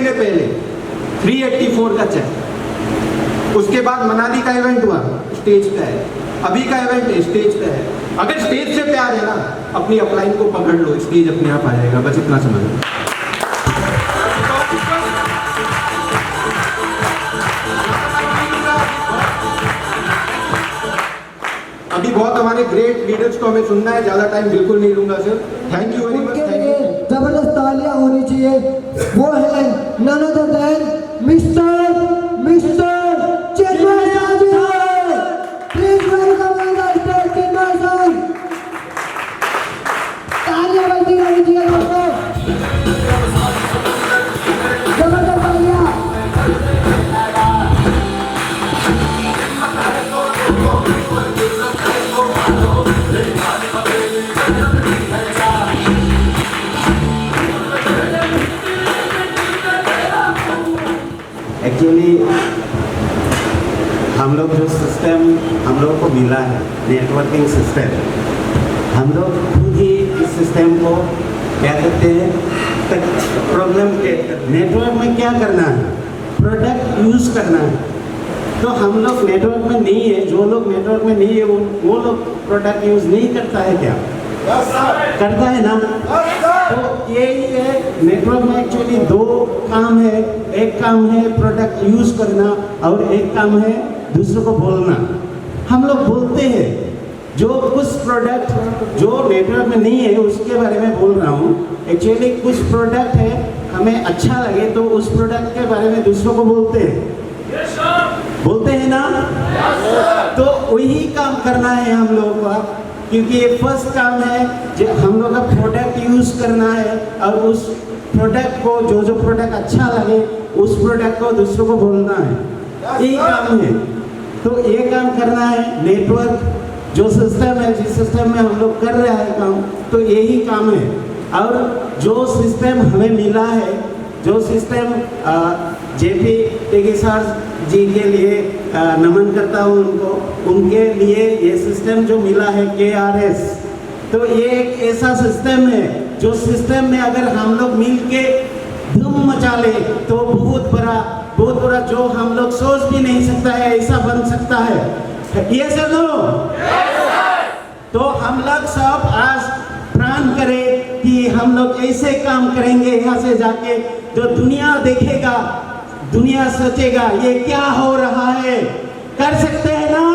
के पहले 384 का चेक। उसके बाद मनाली का इवेंट हुआ, स्टेज पे है। अभी का इवेंट है, स्टेज पे है। अगर स्टेज से प्यार है ना, अपनी अपलाइन को पकड़ लो, स्टेज अपने आप आ जाएगा। बस इतना समझ लो। अभी बहुत हमारे ग्रेट लीडर्स को हमें सुनना है, ज्यादा टाइम बिल्कुल नहीं लूंगा sir. Thank you very much. Thank you. जबरदस्त तालियां होनी चाहिए। वो है none other than mister Chinmay ji. Please welcome mister Chinmay sir. तालियां बजती रहनी चाहिए दोस्तों, जबरदस्त तालियां। एक्चुअली हम लोग जो सिस्टम हम लोगों को मिला है, नेटवर्किंग सिस्टम, हम लोग खुद ही इस सिस्टम को क्या करते हैं, प्रॉब्लम के नेटवर्क में क्या करना है, प्रोडक्ट यूज़ करना है। तो हम लोग नेटवर्क में नहीं है, जो लोग नेटवर्क में नहीं है वो लोग प्रोडक्ट यूज़ नहीं करता है क्या? करता है ना? तो यही है, नेटवर्क में एक्चुअली दो काम है। एक काम है प्रोडक्ट यूज़ करना और एक काम है दूसरों को बोलना। हम लोग बोलते हैं, जो कुछ प्रोडक्ट जो नेटवर्क में नहीं है उसके बारे में बोल रहा हूँ। एक्चुअली कुछ प्रोडक्ट है, हमें अच्छा लगे तो उस प्रोडक्ट के बारे में दूसरों को बोलते हैं। बोलते हैं ना? तो वही काम करना है हम लोगों का, क्योंकि ये फर्स्ट काम है जो हम लोग का प्रोडक्ट यूज़ करना है और उस प्रोडक्ट को जो प्रोडक्ट अच्छा लगे उस प्रोडक्ट को दूसरों को बोलना है। यही काम है। तो ये काम करना है। नेटवर्क जो सिस्टम है, जिस सिस्टम में हम लोग कर रहे हैं काम, तो यही काम है। और जो सिस्टम हमें मिला है, जो सिस्टम जेपी टेगी सर जी के लिए नमन करता हूँ उनको, उनके लिए ये सिस्टम जो मिला है KRS, तो ये एक ऐसा सिस्टम है जो सिस्टम में अगर हम लोग मिल के धूम मचा ले तो बहुत बड़ा जो हम लोग सोच भी नहीं सकता है ऐसा बन सकता है। ये चलो तो हम लोग सब आज प्रण करें कि हम लोग ऐसे काम करेंगे यहाँ से जाके, जो दुनिया देखेगा, दुनिया सोचेगा ये क्या हो रहा है। कर सकते हैं ना?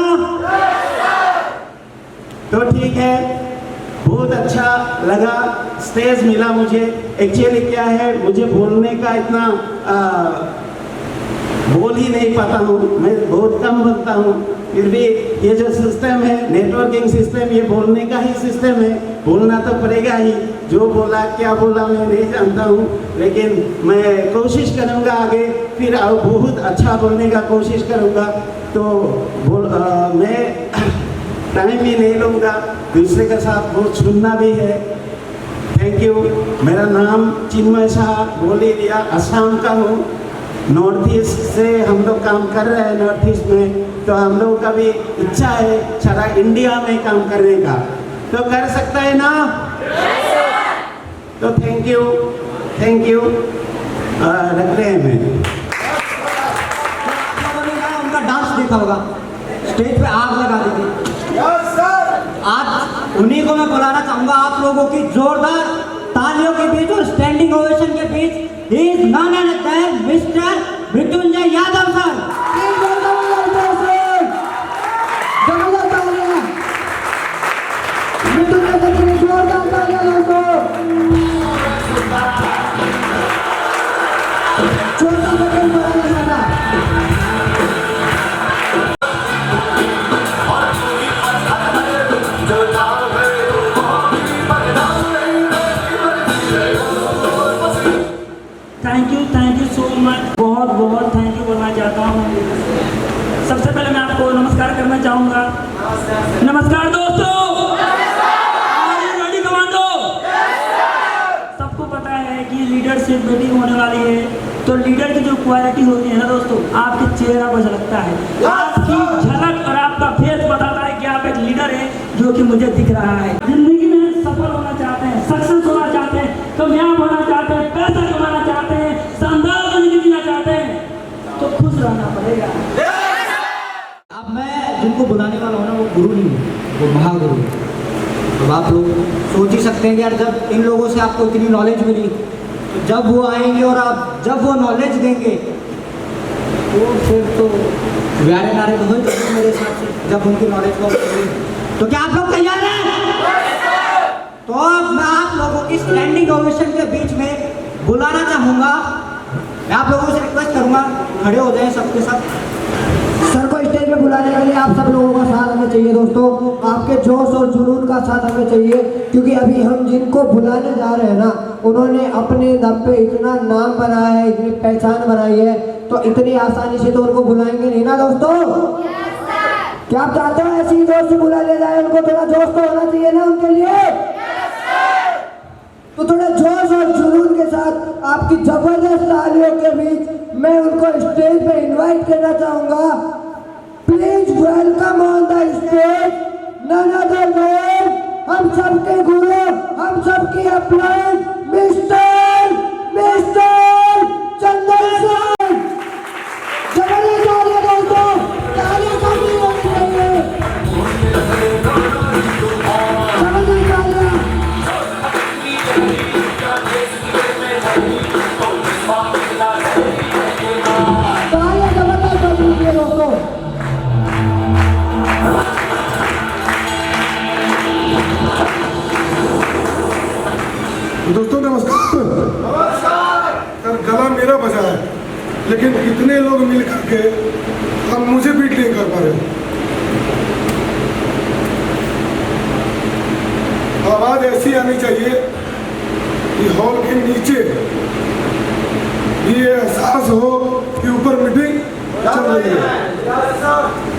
तो ठीक है, बहुत अच्छा लगा, स्टेज मिला मुझे। एक्चुअली क्या है, मुझे बोलने का इतना बोल ही नहीं पाता हूँ, मैं बहुत कम बोलता हूँ। फिर भी ये जो सिस्टम है, नेटवर्किंग सिस्टम, ये बोलने का ही सिस्टम है, बोलना तो पड़ेगा ही। जो बोला क्या बोला मैं नहीं जानता हूँ, लेकिन मैं कोशिश करूँगा आगे फिर बहुत अच्छा बोलने का कोशिश करूँगा। तो मैं टाइम भी नहीं लूँगा, दूसरे के साथ बहुत सुनना भी है। Thank you. मेरा नाम चिन्मय शाह, बोल ही दिया, असम का हूँ। नॉर्थ ईस्ट से हम लोग काम कर रहे हैं, नॉर्थ ईस्ट में। तो हम लोगों का भी इच्छा है सारा इंडिया में काम करने का, तो कर सकता है ना? तो थैंक यू रख रहे हैं। मैं उनका डांस देखा होगा, स्टेज पे आग लगा दी थी। आज उन्हीं को मैं बुलाना चाहूंगा आप लोगों की जोरदार तालियों के बीच और स्टैंडिंग ओवेशन के बीच। Is none and then mister Mrityunjay Yadav sir. जोरदार तालियां मृत्युंजय सर के लिए, जोरदार तालियां दोस्तों। छोटा बटन बनाना जाना। थैंक यू सो मच, बहुत थैंक यू बोलना चाहता हूँ। सबसे पहले मैं आपको नमस्कार करना चाहूँगा। नमस्कार दोस्तों, रेडी कमांडो। सबको पता है कि लीडरशिप मीटिंग होने वाली है, तो लीडर की जो क्वालिटी होती है ना दोस्तों, आपके चेहरा पर झलकता है, आपकी झलक और आपका फेस बताता है कि आप एक लीडर हैं, जो कि मुझे दिख रहा है। जिंदगी में सफल होना चाहते हैं, सक्सेस होना चाहते हैं, कामयाब होना चाहते हैं, पैसा कमाना चाहते हैं, शानदार इनको बुलाने वाला होना वो गुरु नहीं है, वो महागुरु है। तो आप लोग सोच ही सकते हैं कि यार जब इन लोगों से आपको इतनी नॉलेज मिली, तो जब वो आएंगे और आप जब वो नॉलेज देंगे तो फिर तो व्यारे नारे तो हो ही जाएंगे मेरे हिसाब से, जब उनकी नॉलेज को तो क्या आप लोग तैयार हैं? तो अब मैं आप लोगों की स्टैंडिंग ओवेशन के बीच में बुलाना चाहूँगा, मैं आप लोगों से रिक्वेस्ट करूँगा खड़े हो जाएं सबके सब। सर को स्टेज पे बुलाने के लिए आप सब लोगों का साथ हमें चाहिए दोस्तों, आपके जोश और जुनून का साथ हमें चाहिए, क्योंकि अभी हम जिनको बुलाने जा रहे हैं ना, उन्होंने अपने दम पे इतना नाम बनाया है, इतनी पहचान बनाई है, तो इतनी आसानी से तो उनको बुलाएंगे नहीं ना दोस्तों। क्या आप चाहते हो ऐसे ही जोश से बुला ले जाए? उनको थोड़ा जोश तो होना चाहिए ना उनके लिए। तो थोड़ा जोश और जुनून के साथ आपकी जबरदस्त तालियों के बीच मैं उनको स्टेज पे इनवाइट करना चाहूंगा। Please welcome on the stage none other than हम सबके गुरु, हम सबकी अपलाइन मिस्टर चंदन सर। जबरदस्त तालियां दोस्तों, तालियां काफी होनी चाहिए, जबरदस्त तालियां। दोस्तों नमस्कार। सर गला मेरा बजा है, लेकिन इतने लोग मिल करके अब मुझे बीट नहीं कर पा रहे। आवाज ऐसी आनी चाहिए कि हॉल के नीचे ये एहसास हो कि ऊपर मीटिंग चल रही है।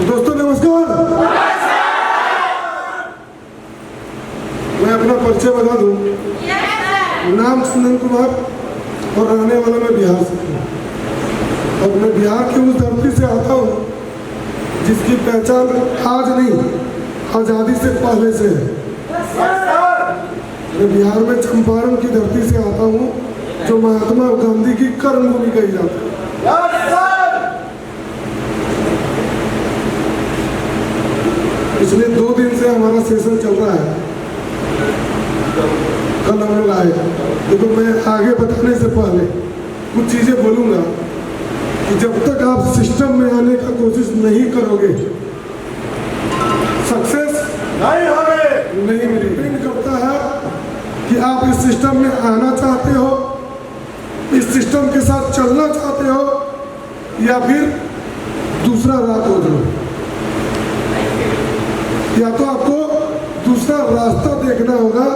दोस्तों नमस्कार। मैं अपना परिचय बता दूं। नाम चंदन कुमार और रहने वाला मैं बिहार से हूँ, और मैं बिहार की उस धरती से आता हूँ जिसकी पहचान आज नहीं, आज़ादी से पहले से है। मैं बिहार में चंपारण की धरती से आता हूँ, जो महात्मा गांधी की कर्मभूमि कही जाती है। पिछले 2 दिन से हमारा सेशन चल रहा है। कल हम लोग आए, देखो मैं आगे बताने से पहले कुछ चीजें बोलूंगा कि जब तक आप सिस्टम में आने का कोशिश नहीं करोगे, सक्सेस नहीं मिलेगी। डिपेंड करता है कि आप इस सिस्टम में आना चाहते हो, इस सिस्टम के साथ चलना चाहते हो, या फिर दूसरा राह खोज लो। या तो आपको दूसरा रास्ता देखना होगा,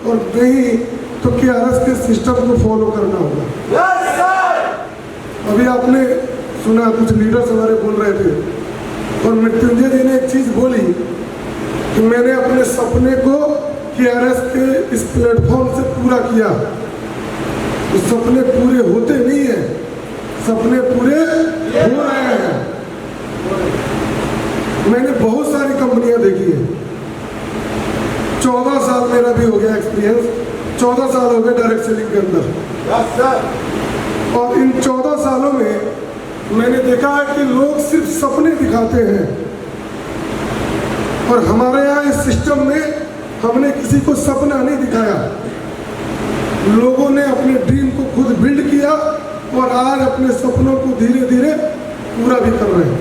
और नहीं तो KRS के सिस्टम को फॉलो करना होगा। अभी आपने सुना कुछ लीडर्स हमारे बोल रहे थे, और मृत्युंजय जी ने एक चीज बोली कि मैंने अपने सपने को KRS के इस प्लेटफॉर्म से पूरा किया। तो सपने पूरे होते नहीं है, सपने पूरे हो रहे हैं। मैंने बहुत सारी कंपनियां देखी है। 14 साल मेरा भी हो गया एक्सपीरियंस, 14 साल हो गए डायरेक्ट सेलिंग के अंदर। और इन 14 सालों में मैंने देखा है कि लोग सिर्फ सपने दिखाते हैं, और हमारे यहाँ इस सिस्टम में हमने किसी को सपना नहीं दिखाया। लोगों ने अपने ड्रीम को खुद बिल्ड किया, और आज अपने सपनों को धीरे धीरे पूरा भी कर रहे हैं।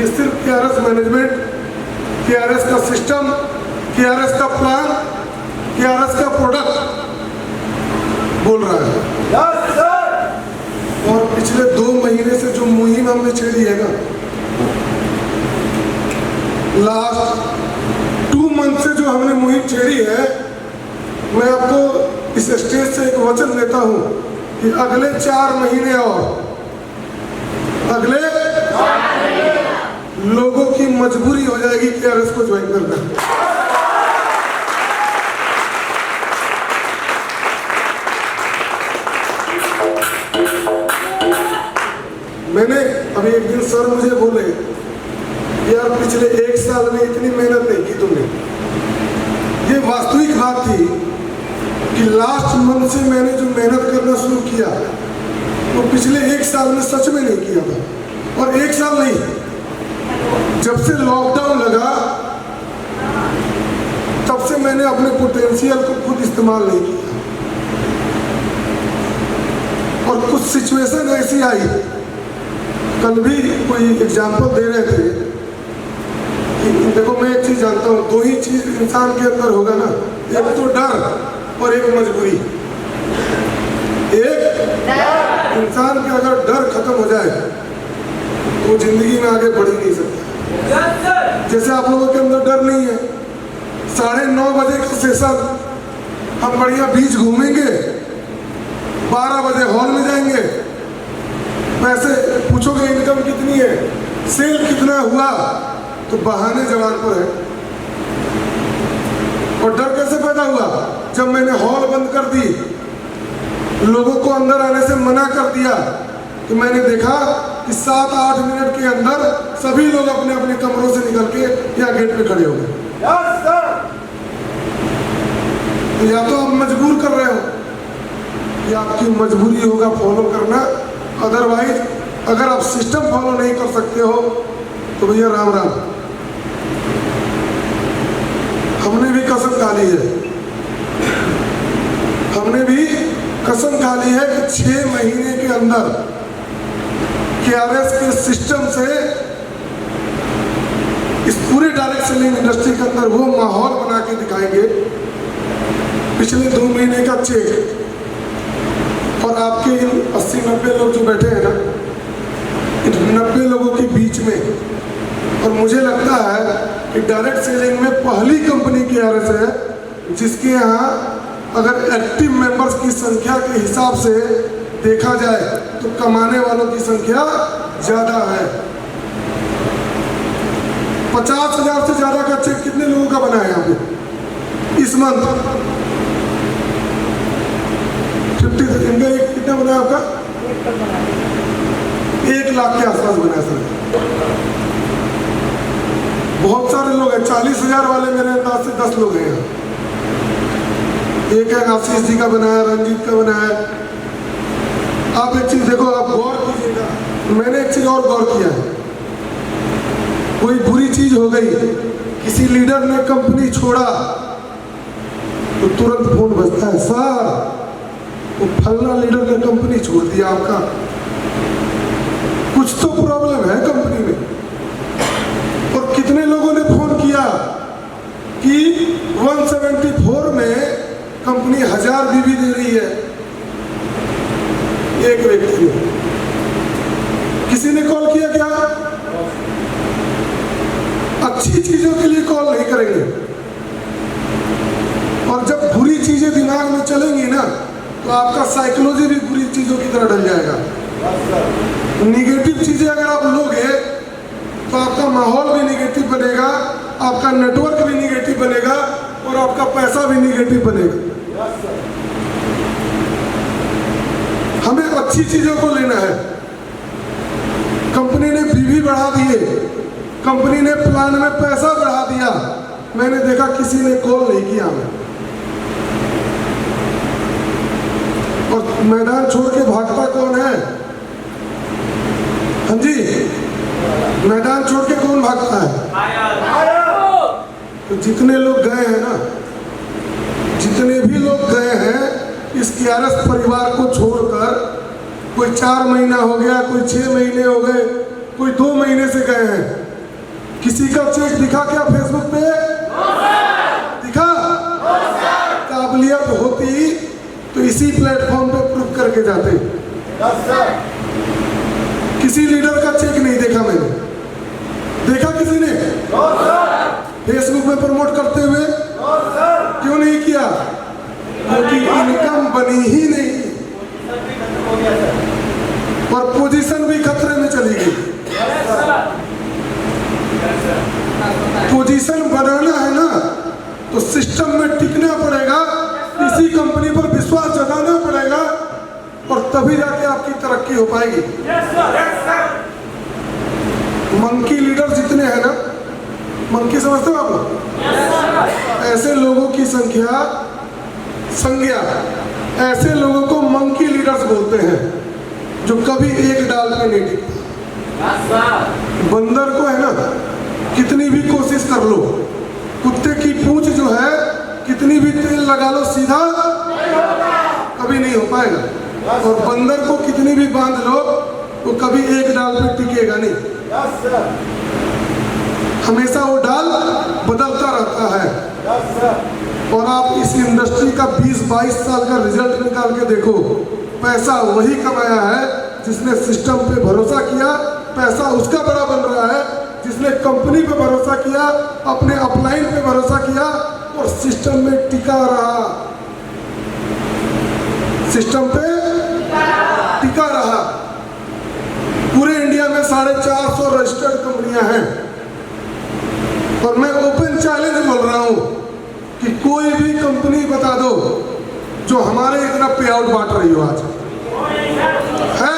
ये सिर्फ KRS मैनेजमेंट, KRS का सिस्टम, KRS का प्लान, KRS का प्रोडक्ट बोल रहा है। और पिछले 2 महीने से जो मुहिम हमने छेड़ी है ना, लास्ट 2 मंथ से जो हमने मुहिम छेड़ी है, मैं आपको इस स्टेज से एक वचन देता हूं कि अगले 4 महीने और अगले लोगों की मजबूरी हो जाएगी KRS को ज्वाइन करना। मैंने अभी एक दिन सर मुझे बोले, यार पिछले 1 साल में इतनी मेहनत नहीं की तुमने। ये वास्तविक बात थी कि लास्ट मंथ से मैंने जो मेहनत करना शुरू किया वो पिछले 1 साल में सच में नहीं किया था। और 1 साल नहीं, जब से लॉकडाउन लगा तब से मैंने अपने पोटेंशियल को खुद इस्तेमाल नहीं किया, और कुछ सिचुएशन ऐसी आई, कल भी कोई एग्जाम्पल दे रहे थे कि देखो मैं एक चीज जानता हूँ, दो ही चीज इंसान के अंदर होगा ना, एक तो डर और एक मजबूरी। एक इंसान के अगर डर खत्म हो जाए तो वो जिंदगी में आगे बढ़ ही नहीं सकता। जैसे आप लोगों के अंदर डर नहीं है, 9:30 बजे का सेशन हम बढ़िया बीच घूमेंगे, 12 बजे हॉल में जाएंगे, पैसे पूछोगे इनकम कितनी है, सेल कितना हुआ, तो बहाने जवान पर है। और डर कैसे पैदा हुआ? जब मैंने हॉल बंद कर दी, लोगों को अंदर आने से मना कर दिया, तो मैंने देखा कि 7-8 मिनट के अंदर सभी लोग अपने अपने कमरों से निकल के यहाँ गेट पे खड़े हो गए। तो या तो आप मजबूर कर रहे हो, या आपकी मजबूरी होगा फॉलो करना। अदरवाइज अगर आप सिस्टम फॉलो नहीं कर सकते हो तो भैया राम राम। हमने भी कसम खा ली है, हमने भी कसम खा ली है कि 6 महीने के अंदर KRS के सिस्टम से इस पूरे डायरेक्ट सेलिंग इंडस्ट्री के अंदर वो माहौल बना के दिखाएंगे। पिछले 2 महीने का चेक, और आपके इन 80-90 लोग जो बैठे हैं ना, इन 90 लोगों के बीच में, और मुझे लगता है कि डायरेक्ट सेलिंग में पहली कंपनी KRS है जिसके यहाँ अगर एक्टिव मेंबर्स की संख्या के हिसाब से देखा जाए तो कमाने वालों की संख्या ज़्यादा है। 50,000 से ज़्यादा का चेक कितने लोगों का बना है यहाँ पे इस मंथ? 50, इनका एक कितना बना है आपका? 1 लाख के आसपास बना है सर। बहुत सारे लोग हैं, 40,000 वाले मेरे अंदाज से 10 लोग हैं यहाँ। एक है आशीष जी का बनाया, रंजीत का बनाया। आप एक चीज देखो, आप गौर कीजिएगा, मैंने एक चीज और गौर किया है। कोई बुरी चीज हो गई, किसी लीडर ने कंपनी छोड़ा तो तुरंत फोन बजता है, सर वो फलना लीडर ने कंपनी छोड़ दिया आपका, कुछ तो प्रॉब्लम है कंपनी में। और कितने लोगों ने फोन किया कि 174 में कंपनी 1000 बीबी दे रही है। एक व्यक्ति ने, किसी ने कॉल किया क्या? अच्छी चीजों के लिए कॉल नहीं करेंगे, और जब बुरी चीजें दिमाग में चलेंगी ना तो आपका साइकोलॉजी भी बुरी चीजों की तरह ढल जाएगा। निगेटिव चीजें अगर आप लोगे तो आपका माहौल भी निगेटिव बनेगा, आपका नेटवर्क भी निगेटिव बनेगा, और आपका पैसा भी निगेटिव बनेगा। हमें अच्छी चीजों को लेना है। कंपनी ने बीवी बढ़ा दिए, कंपनी ने प्लान में पैसा बढ़ा दिया, मैंने देखा किसी ने कॉल नहीं किया हमें, और मैदान छोड़ के भागता कौन है? हाँ जी, मैदान छोड़ के कौन भागता है? तो जितने लोग गए हैं ना, जितने भी लोग गए हैं इस KRS परिवार को छोड़कर, कोई 4 महीना हो गया, कोई 6 महीने हो गए, कोई 2 महीने से गए हैं, किसी का चेक दिखा क्या फेसबुक पे? दिखा? काबिलियत होती तो इसी प्लेटफॉर्म पे प्रूफ करके जाते। किसी लीडर का चेक नहीं देखा मैंने, देखा किसी ने फेसबुक में प्रमोट करते हुए? क्यों नहीं किया? क्योंकि इनकम बनी ही नहीं, और पोजीशन भी खतरे में चली गई। पोजीशन बनाना है ना तो सिस्टम में टिकना पड़ेगा, इसी कंपनी पर विश्वास जताना पड़ेगा, और तभी जाके आपकी तरक्की हो पाएगी। मंकी लीडर जितने हैं ना, मंकी समझते हो आप लोग? ऐसे लोगों की संख्या ऐसे लोगों को मंकी लीडर्स बोलते हैं, जो कभी एक डाल पे नहीं टिकते। बंदर को है ना कितनी भी कोशिश कर लो, कुत्ते की पूंछ जो है कितनी भी तेल लगा लो सीधा कभी नहीं हो पाएगा, और बंदर को कितनी भी बांध लो तो कभी एक डाल पे टिकेगा नहीं, हमेशा वो डाल बदलता रहता है। और आप इस इंडस्ट्री का 20-22 साल का रिजल्ट निकाल के देखो, पैसा वही कमाया है जिसने सिस्टम पे भरोसा किया, पैसा उसका बड़ा बन रहा है जिसने कंपनी पे भरोसा किया, अपने अपलाइन पे भरोसा किया और सिस्टम में टिका रहा, सिस्टम पे टिका रहा। पूरे इंडिया में 450 रजिस्टर्ड कंपनियां हैं और मैं ओपन चैलेंज बोल रहा हूं कि कोई भी कंपनी बता दो जो हमारे इतना पे आउट बांट रही हो आज है,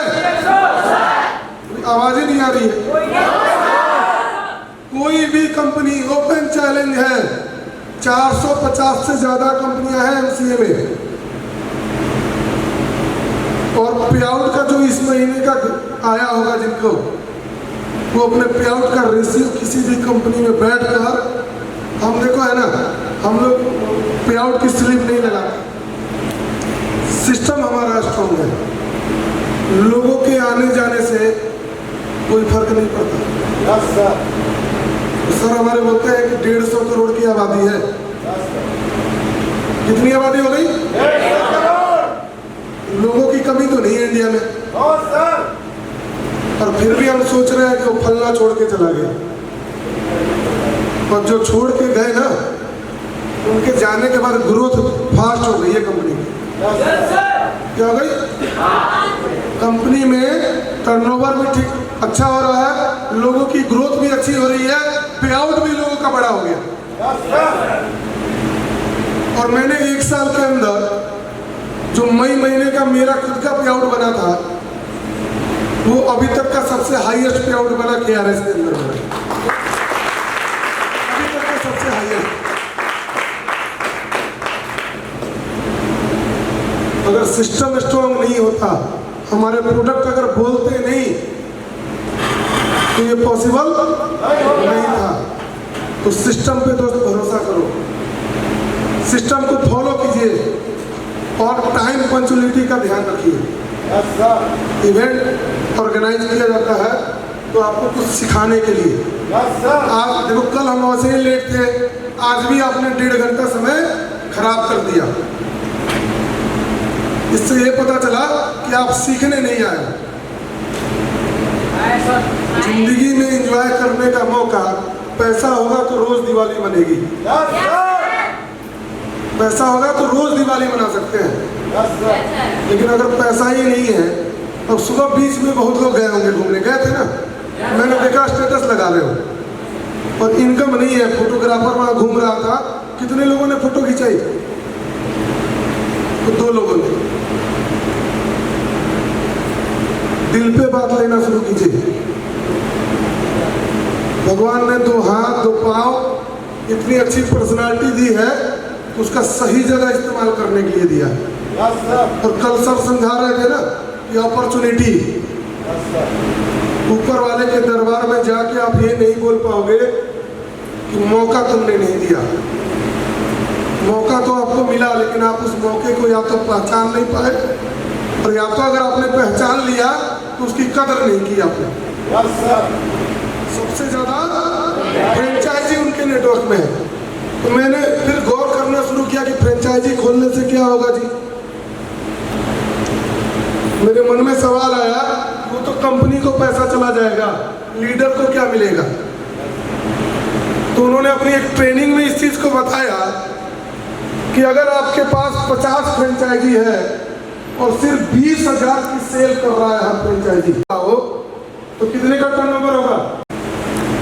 आवाज ही नहीं आ रही है। कोई भी कंपनी, ओपन चैलेंज है, 450 से ज्यादा कंपनियां हैं एमसीए में, और पे आउट का जो इस महीने का आया होगा जिनको, वो अपने पे आउट का रेशियो किसी भी कंपनी में बैठ कर, हम देखो है ना, हम लोग पे आउट की स्लिप नहीं लगाते, सिस्टम हमारा स्ट्रॉन्ग है, लोगों के आने जाने से कोई फर्क नहीं पड़ता। सर हमारे बोलते हैं कि 150 करोड़ की आबादी है, कितनी आबादी हो गई? लोगों की कमी तो नहीं है इंडिया में, और फिर भी हम सोच रहे हैं कि वो फलना छोड़ के चला गया, और जो छोड़ के गए ना उनके जाने के बाद ग्रोथ फास्ट हो गई है कंपनी की। क्या हो गई? कंपनी में टर्नओवर भी ठीक अच्छा हो रहा है, लोगों की ग्रोथ भी अच्छी हो रही है, पे आउट भी लोगों का बड़ा हो गया। और मैंने 1 साल के अंदर जो मई महीने का मेरा खुद का पे आउट बना था, वो अभी तक का सबसे हाईएस्ट पे आउट बना KRS के अंदर बना, अभी तक का सबसे हाईएस्ट। अगर सिस्टम स्ट्रॉन्ग नहीं होता, हमारे प्रोडक्ट अगर बोलते नहीं तो ये पॉसिबल नहीं था। तो सिस्टम पे दोस्त भरोसा करो, सिस्टम को फॉलो कीजिए और टाइम पंक्चुअलिटी का ध्यान रखिए। इवेंट ऑर्गेनाइज किया जाता है तो आपको कुछ सिखाने के लिए। आप देखो, कल हम वैसे ही लेट थे, आज भी आपने 1.5 घंटा समय खराब कर दिया। इससे ये पता चला कि आप सीखने नहीं आए। जिंदगी में एंजॉय करने का मौका, पैसा होगा तो रोज दिवाली बनेगी, पैसा होगा तो रोज दिवाली मना सकते हैं, लेकिन अगर पैसा ही नहीं है, अब सुबह बीच में बहुत लोग गए होंगे घूमने, गए थे ना, मैंने देखा स्टेटस लगा रहे हो और इनकम नहीं है, फोटोग्राफर वहां घूम रहा था, कितने लोगों ने फोटो खिंचाई? तो 2 लोगों ने। दिल पे बात लेना शुरू कीजिए। भगवान ने 2 हाथ 2 पांव, इतनी अच्छी पर्सनालिटी दी है, तो उसका सही जगह इस्तेमाल करने के लिए दिया है। और कल सर समझा रहे थे ना, ये अपॉर्चुनिटी, ऊपर वाले के दरबार में जाके आप ये नहीं बोल पाओगे कि मौका तुमने नहीं दिया। मौका तो आपको मिला, लेकिन आप उस मौके को या तो पहचान नहीं पाए, और या तो अगर आपने पहचान लिया तो उसकी कदर नहीं की आपने। सबसे ज्यादा फ्रेंचाइजी उनके नेटवर्क में है। तो मैंने फिर गौर करना शुरू किया कि फ्रेंचाइजी खोलने से क्या होगा जी। मेरे मन में सवाल आया, वो तो कंपनी को पैसा चला जाएगा, लीडर को क्या मिलेगा? तो उन्होंने अपनी एक ट्रेनिंग में इस चीज को बताया कि अगर आपके पास 50 फ्रेंचाइजी है और सिर्फ 20,000 की सेल कर रहा है हर फ्रेंचाइजी हो, तो कितने का टर्नओवर होगा?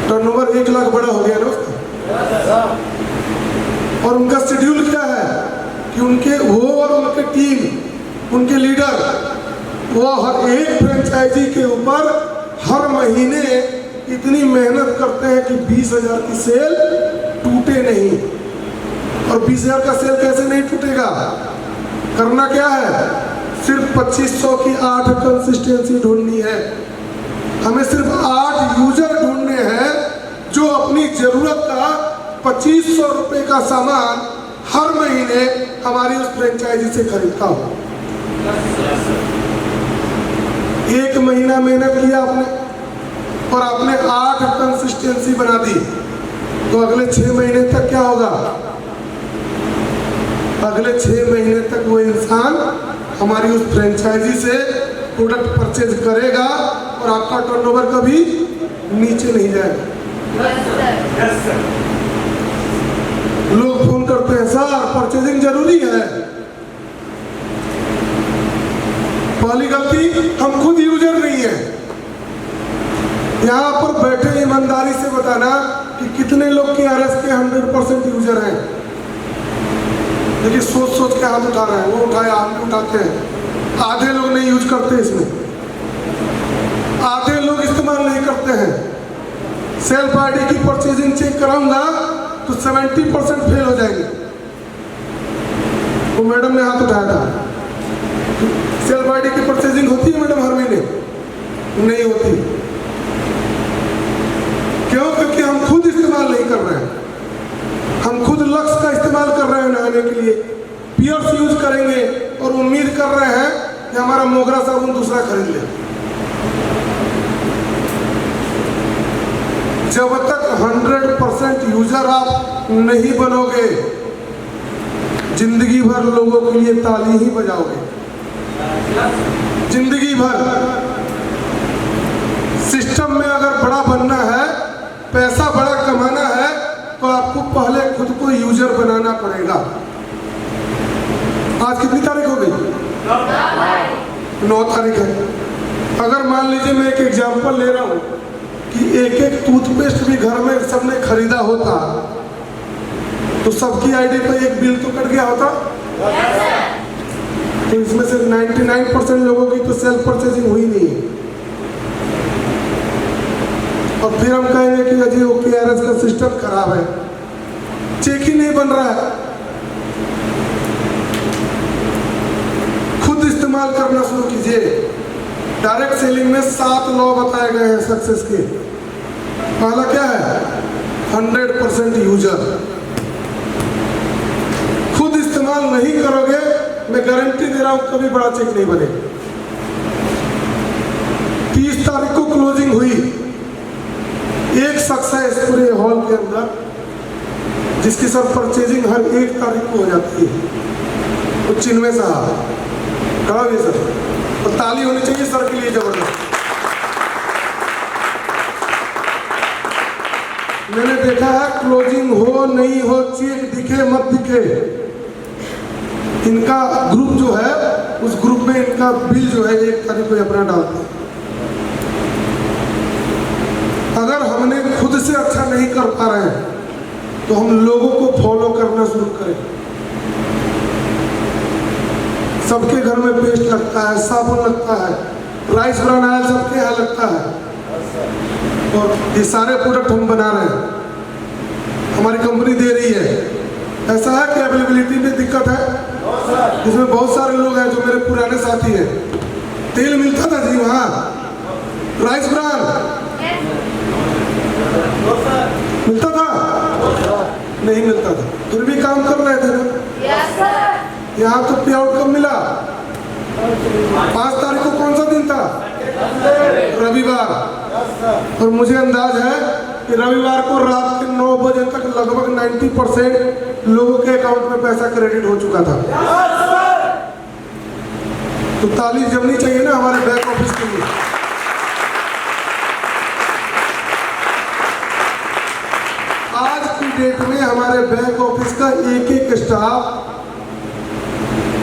टर्नओवर 1 लाख बड़ा हो गया ना उसका। और उनका शेड्यूल क्या है कि वो और उनके टीम, उनके लीडर, वो हर एक फ्रेंचाइजी के ऊपर हर महीने इतनी मेहनत करते हैं कि 20,000 की सेल टूटे नहीं। और 20,000 का सेल कैसे नहीं टूटेगा? करना क्या है? सिर्फ 2500 की 8 कंसिस्टेंसी ढूंढनी है। हमें सिर्फ 8 यूजर ढूंढने हैं जो अपनी जरूरत का 2500 रुपए का सामान हर महीने हमारी उस फ्रेंचाइजी से खरीदता हो। एक महीना मेहनत किया आपने और आपने 8 कंसिस्टेंसी बना दी, तो अगले 6 महीने तक क्या होगा? अगले 6 महीने तक वो इंसान हमारी उस फ्रेंचाइजी से प्रोडक्ट परचेज करेगा और आपका टर्नओवर कभी नीचे नहीं जाएगा। लोग फोन करते हैं, सर परचेजिंग जरूरी है। पहली गलती, हम खुद यूजर नहीं है। यहाँ पर बैठे ईमानदारी से बताना कि कितने लोग के आरएस के 100% यूजर हैं। देखिए सोच सोच के हाथ उठा रहे हैं, वो उठाए, आप भी उठाते हैं। आधे लोग नहीं यूज करते इसमें, आधे लोग इस्तेमाल नहीं करते हैं। सेल्फ आईडी की परचेजिंग चेक कराऊंगा तो 70% फेल हो जाएंगे। वो मैडम ने हाथ उठाया था। सेल्फ आईडी की परचेजिंग होती है मैडम हर महीने? नहीं होती। क्यों? क्योंकि हम खुद इस्तेमाल नहीं कर रहे हैं। हम खुद लक्स का इस्तेमाल कर रहे हैं नहाने के लिए, पियर्स यूज करेंगे और उम्मीद कर रहे हैं कि हमारा मोगरा साबुन दूसरा खरीद ले। जब तक 100% यूजर आप नहीं बनोगे, जिंदगी भर लोगों के लिए ताली ही बजाओगे। जिंदगी भर सिस्टम में अगर बड़ा बनना है, पैसा बड़ा कमाना है, तो आपको पहले खुद को यूजर बनाना पड़ेगा। आज कितनी तारीख हो गई? 9 तारीख है। अगर मान लीजिए मैं एक एग्जांपल ले रहा हूँ कि एक टूथपेस्ट भी घर में सबने खरीदा होता तो सबकी आईडी पर एक बिल तो कट गया होता। तो इसमें से 99% लोगों की तो सेल्फ परचेजिंग हुई नहीं है। और फिर हम कहेंगे कि अजी OKRS का सिस्टम खराब है, चेक ही नहीं बन रहा है। खुद इस्तेमाल करना शुरू कीजिए। डायरेक्ट सेलिंग में 7 लॉ बताए गए हैं सक्सेस के। पहला क्या है? 100% यूजर। खुद इस्तेमाल नहीं करोगे, मैं गारंटी दे रहा हूं कभी बड़ा चेक नहीं बनेगा। 30 तारीख को क्लोजिंग हुई। एक शख्स है इस पूरे हॉल के अंदर जिसकी सर परचेजिंग हर 1 तारीख को हो जाती है, वो चिन्मय साहब। खड़ा हुई सर, और ताली होनी चाहिए सर के लिए जबरदस्त। मैंने देखा है क्लोजिंग हो नहीं हो, चेक दिखे मत दिखे, इनका ग्रुप जो है उस ग्रुप में इनका बिल जो है 1 तारीख को अपना डालते हैं। अगर हमने खुद से अच्छा नहीं कर पा रहे हैं तो हम लोगों को फॉलो करना शुरू करें। सबके घर में पेस्ट लगता है, साबुन लगता है, राइस ब्रान ऑयल सबके यहाँ लगता है, और ये सारे प्रोडक्ट हम बना रहे हैं, हमारी कंपनी दे रही है। ऐसा है कि अवेलेबिलिटी में दिक्कत है, जिसमें बहुत सारे लोग हैं जो मेरे पुराने साथी हैं। तेल मिलता था जी वहाँ, राइस ब्रान मिलता था? नहीं मिलता था, फिर भी काम कर रहे थे ना। यहाँ तो पे आउट कब मिला? 5 तारीख को कौन सा दिन था? रविवार। और मुझे अंदाज है कि रविवार को रात के 9 बजे तक लगभग 90% लोगों के अकाउंट में पैसा क्रेडिट हो चुका था। तो ताली जमनी चाहिए ना हमारे बैक ऑफिस के लिए। आज की डेट में हमारे बैंक ऑफिस का एक स्टाफ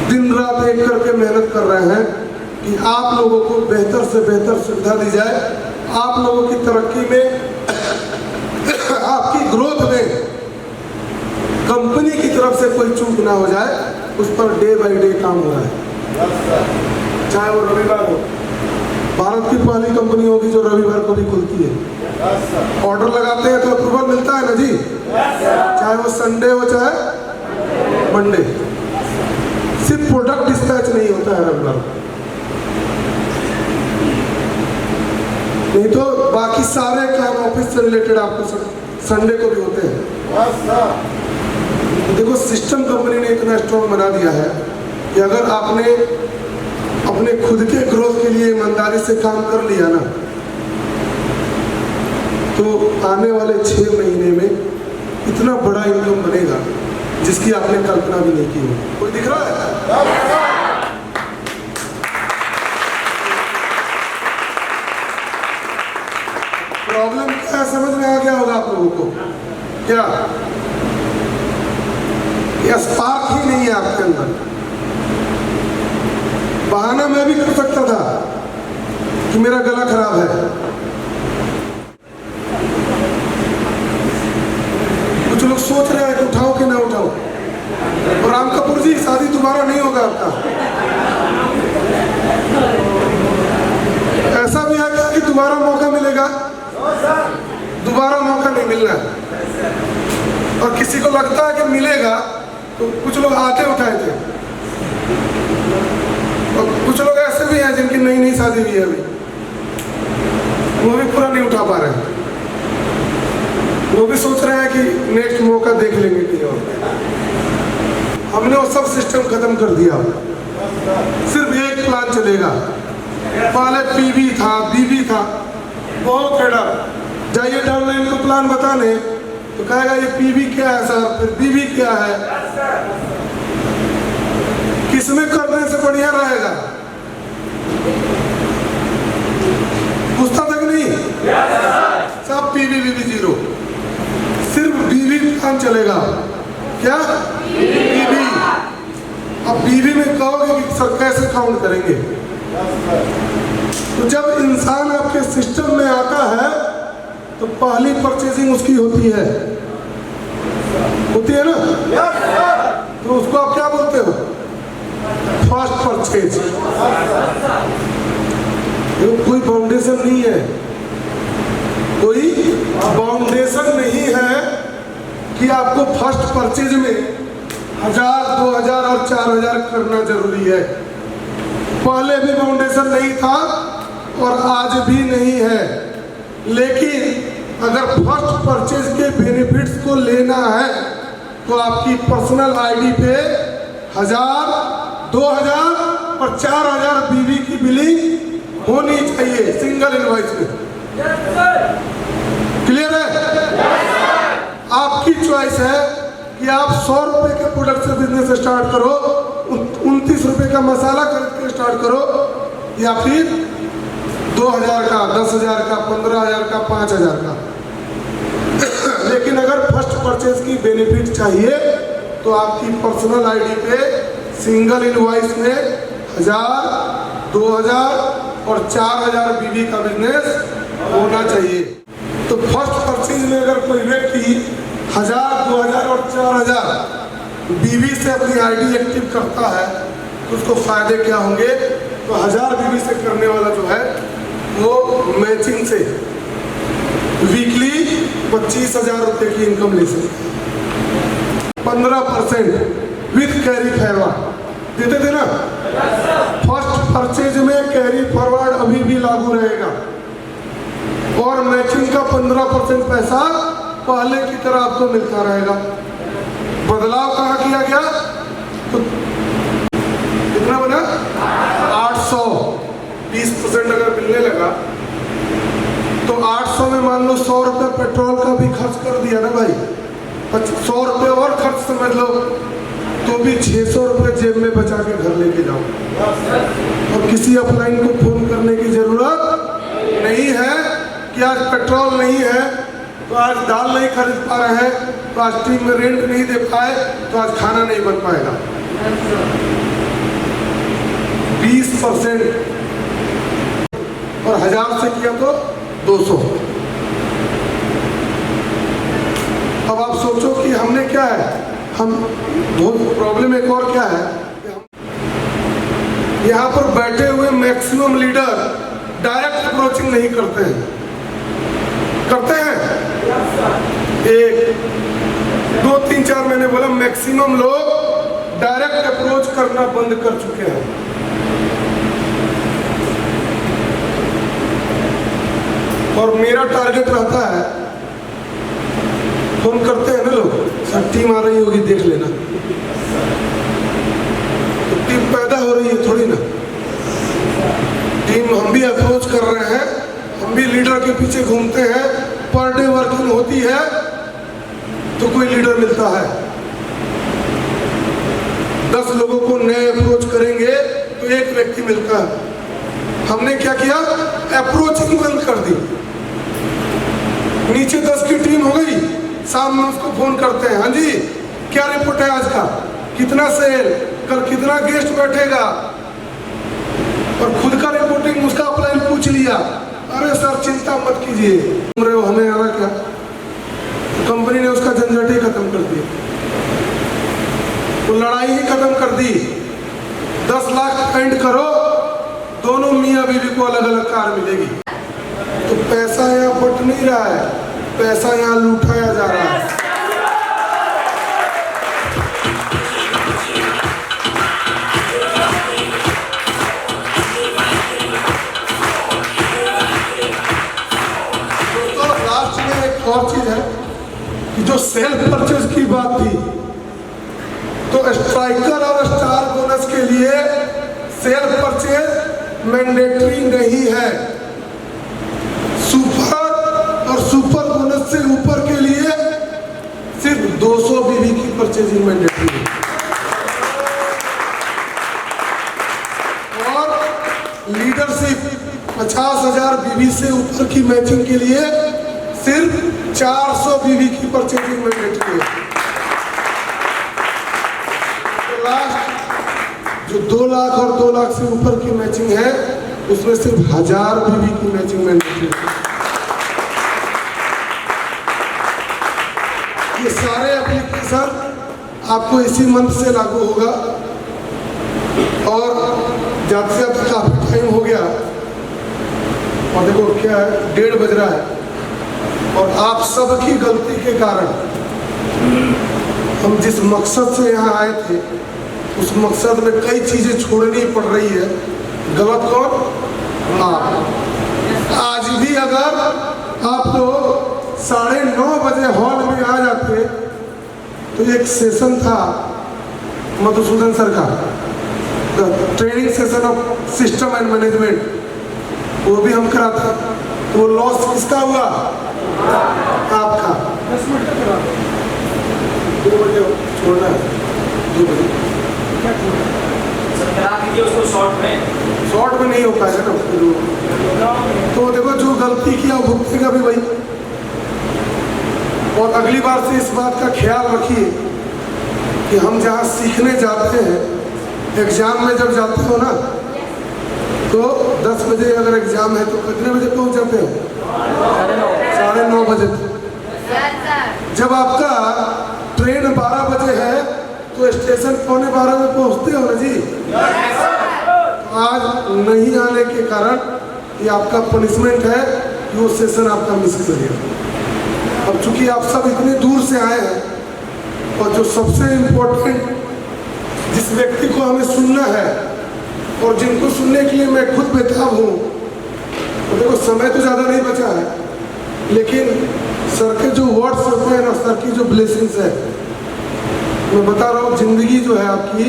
दिन रात एक करके मेहनत कर रहे हैं कि आप लोगों को बेहतर से बेहतर सुविधा दी जाए, आप लोगों की तरक्की में, आपकी ग्रोथ में कंपनी की तरफ से कोई चूक ना हो जाए, उस पर डे बाय डे काम हो रहा है। चाहे वो रविवार हो, भारत की पहली कंपनी होगी जो रविवार को भी खुलती है। ऑर्डर लगाते हैं तो अप्रूवल मिलता है ना जी, चाहे वो संडे हो चाहे मंडे। सिर्फ प्रोडक्ट डिस्पैच नहीं होता है रविवार। नहीं तो बाकी सारे काम ऑफिस से रिलेटेड आपको संडे को भी होते हैं। देखो सिस्टम कंपनी ने इतना स्ट्रॉन्ग बना दिया है कि अगर आपने अपने खुद के ग्रोथ के लिए ईमानदारी से काम कर लिया ना, तो आने वाले 6 महीने में इतना बड़ा इनकम बनेगा जिसकी आपने कल्पना भी नहीं की हो। कोई दिख रहा है? प्रॉब्लम क्या है समझ में आ गया होगा आप लोगों को? क्या स्पार्क ही नहीं है आपके अंदर। बहाना मैं भी कर सकता था कि मेरा गला खराब है, कुछ लोग सोच रहे हैं कि उठाओ कि ना उठाओ। और राम कपूर जी शादी दोबारा नहीं होगा आपका। ऐसा भी है क्या कि दोबारा मौका मिलेगा? दोबारा मौका नहीं मिलना है। और किसी को लगता है कि मिलेगा तो कुछ लोग आके उठाए थे, और कुछ लोग ऐसे भी हैं जिनकी नई नई शादी हुई है अभी, वो भी पूरा नहीं उठा पा रहे हैं। वो भी सोच रहे हैं कि नेक्स्ट मौका देख लेंगे कहीं और। हमने वो सब सिस्टम खत्म कर दिया। सिर्फ एक प्लान चलेगा। पहले पीवी था, बीवी था, बहुत खेड़ा। जाइए डाउनलाइन को प्लान बताने तो कहेगा ये पीवी क्या है सर, फिर बीवी क्या है। किसमें करने से बढ़िया रहेगा? पूछता तक नहीं, सब पीवी बीवी जीरो। सिर्फ बीवी प्लान चलेगा। क्या? बीवी। अब बीवी में कहोगे कि सर कैसे काउंट करेंगे? तो जब इंसान आपके सिस्टम में आता है तो पहली परचेजिंग उसकी होती है ना? तो उसको आप क्या बोलते हो? First purchase. कोई फाउंडेशन नहीं है, कोई फाउंडेशन नहीं है कि आपको फर्स्ट परचेज में 1000, 2000 और 4000 करना जरूरी है। पहले भी फाउंडेशन नहीं था और आज भी नहीं है। लेकिन अगर फर्स्ट परचेज के बेनिफिट्स को लेना है तो आपकी पर्सनल आईडी पे 1000, 2000 और 4000 बीवी की बिलिंग होनी चाहिए सिंगल इनवॉइस में। क्लियर है? आपकी चॉइस है कि आप 100 रुपए के प्रोडक्ट से बिजनेस स्टार्ट करो, 29 रुपए का मसाला खरीद के स्टार्ट करो, या फिर 2000 का, 10,000 का, 15,000 का, 5,000 का। लेकिन अगर फर्स्ट परचेज की बेनिफिट चाहिए तो आपकी पर्सनल आईडी पे सिंगल इनवॉइस में 1000, 2000 और 4000 बीवी का बिजनेस होना चाहिए। तो फर्स्ट परचेज में अगर कोई व्यक्ति 1000, 2000 और 4000 बीवी से अपनी आईडी एक्टिव करता है तो उसको फायदे क्या होंगे? तो 1000 बीवी से करने वाला जो है वो मैचिंग से वीकली 25,000 रुपए की इनकम ले सकते हैं। 15% विथ कैरी फॉरवर्ड देते थे ना? फर्स्ट परचेज में कैरी फॉरवर्ड अभी भी लागू रहेगा और मैचिंग का 15% पैसा पहले की तरह आपको मिलता रहेगा। बदलाव कहाँ किया गया? तो कितना बना? 800। 20% अगर मिलने लगा तो 800 में मान लो 100 रुपये पेट्रोल का भी खर्च कर दिया ना भाई, 100 रुपये और खर्च समझ लो, तो भी 600 रुपये जेब में बचा के घर लेके जाओ और किसी अपलाइन को फोन करने की जरूरत नहीं है कि आज पेट्रोल नहीं है तो आज दाल नहीं खरीद पा रहे हैं, तो आज टीम में रेंट नहीं दे पाए तो आज खाना नहीं बन पाएगा। 20% और 1000 से किया तो 200। अब आप सोचो कि हमने क्या है, हम बहुत प्रॉब्लम एक और क्या है, यहाँ पर बैठे हुए मैक्सिमम लीडर डायरेक्ट अप्रोचिंग नहीं करते हैं। करते हैं? 1, 2, 3, 4 मैंने बोला मैक्सिमम लोग डायरेक्ट अप्रोच करना बंद कर चुके हैं। और मेरा टारगेट रहता है, फोन करते हैं ना लोग, सर टीम आ रही होगी देख लेना, तो टीम पैदा हो रही है थोड़ी ना, टीम हम भी अप्रोच कर रहे हैं, हम भी लीडर के पीछे घूमते हैं, पर डे वर्किंग होती है तो कोई लीडर मिलता है, 10 लोगों को नए अप्रोच करेंगे तो एक व्यक्ति मिलता है। हमने क्या किया, अप्रोचिंग बंद कर दी, नीचे 10 की टीम हो गई, शाम में उसको फोन करते हैं, हाँ जी क्या रिपोर्ट है आज का, कितना सेल, कल कितना गेस्ट बैठेगा, और खुद का रिपोर्टिंग उसका अपलाइन पूछ लिया, अरे सर चिंता मत कीजिए, हमें आना क्या, कंपनी ने उसका झंझट ही खत्म कर दिया, तो लड़ाई ही खत्म कर दी। 10 लाख स्पेंड करो, दोनों मियाँ बीवी को अलग अलग कार मिलेगी। तो पैसा यहाँ बट नहीं रहा है, पैसा यहाँ लुटाया जा रहा है। तो लास्ट में एक और चीज है कि जो सेल्फ परचेज की बात थी, तो स्ट्राइकर और स्टार बोनस के लिए सेल्फ परचेज मैंडेटरी नहीं है, सुपर और सुपर बोनस से ऊपर के लिए सिर्फ 200 बीवी की परचेजिंग मैंडेटरी है, और लीडरशिप 50,000 बीवी से ऊपर की मैचिंग के लिए सिर्फ 400 बीवी की परचेजिंग मैंडेटरी है। लास्ट जो 2 लाख और 2 लाख से ऊपर की मैचिंग है, उसमें सिर्फ 1000 बीवी की मैचिंग मैंडेटरी है। ये सारे एप्लीकेशन आपको इसी मंथ से लागू होगा, और जाते जाते काफी टाइम हो गया, और देखो क्या है, 1:30 बज रहा है, और आप सबकी गलती के कारण हम जिस मकसद से यहाँ आए थे, उस मकसद में कई चीजें छोड़नी पड़ रही है। गलत कौन? आप। आज भी अगर आप लोग 9:30 बजे हॉल में आ जाते, तो एक सेशन था मधुसूदन सर का, training session of system and management, वो भी हम कराते, तो वो लॉस किसका हुआ? आपका। 2 बजे छोड़ना है, 2 बजे उसको शॉर्ट में नहीं हो पाएगा ना। तो देखो जो गलती किया वो भुगतेगा भी वही, और अगली बार से इस बात का ख्याल रखिए कि हम जहाँ सीखने जाते हैं, एग्जाम में जब जाते हो ना, तो 10 बजे अगर एग्जाम है तो कितने बजे पहुँच जाते हो? 9:30 बजे। जब आपका ट्रेन 12 बजे है तो स्टेशन 11:15 में पहुंचते हो ना जी। आज नहीं आने के कारण ये आपका पनिशमेंट है कि वो सेशन आपका मिस कर गया। अब चूंकि आप सब इतने दूर से आए हैं, और जो सबसे इम्पोर्टेंट जिस व्यक्ति को हमें सुनना है, और जिनको सुनने के लिए मैं खुद बेताब हूँ, तो देखो समय तो ज़्यादा नहीं बचा है, लेकिन सर के जो वर्ड्स होते हैं ना, सर की जो ब्लेसिंग्स है, मैं बता रहा हूँ, जिंदगी जो है आपकी,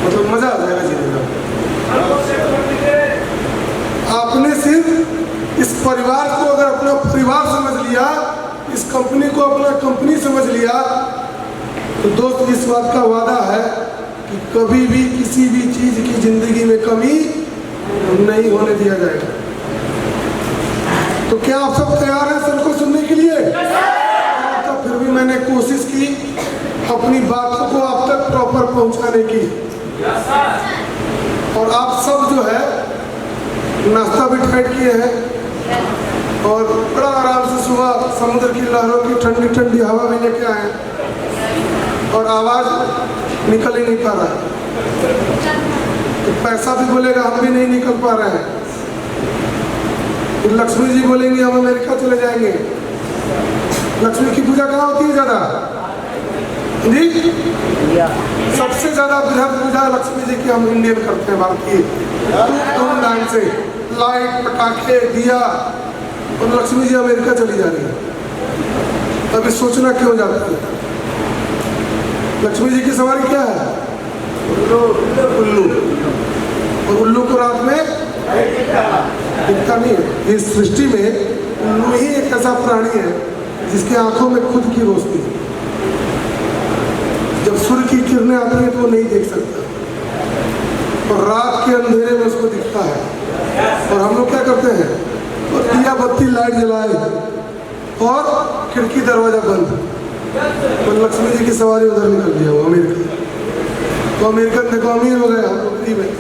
मतलब मजा आ जाएगा जीने का। आपने सिर्फ इस परिवार को अगर अपना परिवार समझ लिया, इस कंपनी को अपना कंपनी समझ लिया, तो दोस्त इस बात का वादा है कि कभी भी किसी भी चीज की जिंदगी में कमी नहीं होने दिया जाएगा। तो क्या आप सब तैयार हैं सर को सुनने के लिए? तो फिर भी मैंने कोशिश की अपनी बातों को आप तक प्रॉपर पहुंचाने की, और आप सब जो है नाश्ता भी टाइट किए हैं, और बड़ा आराम से सुबह समुद्र की लहरों की ठंडी ठंडी हवा भी लेके आए, और आवाज़ निकल ही नहीं पा रहा है, तो पैसा भी बोलेगा हम भी नहीं निकल पा रहे हैं, फिर लक्ष्मी जी बोलेंगे हम अमेरिका चले जाएंगे। लक्ष्मी की पूजा कहाँ होती है ज़्यादा जी? सबसे ज़्यादा बृहद पूजा लक्ष्मी जी की हम इंडियन करते हैं, भारतीय, धूमधाम से लाइट, पटाखे, दिया, और लक्ष्मी जी अमेरिका चली जा रही है। अभी सोचना क्यों जाता है? लक्ष्मी जी की सवारी क्या है? उल्लू। और उल्लू को रात में दिखता नहीं है। इस सृष्टि में उल्लू ही एक ऐसा प्राणी है जिसकी आंखों में खुद की रोशनी है। जब सूर्य की किरणें आती हैं तो वो नहीं देख सकता, और रात के अंधेरे में उसको दिखता है। और हम लोग क्या करते हैं? और दिया बत्ती लाइट जलाए और खिड़की दरवाजा बंद, तो लक्ष्मी जी की सवारी उधर निकल गया वो अमेरिका। तो अमेरिकन देखो अमीर हो गया, हम लोग फ्री में।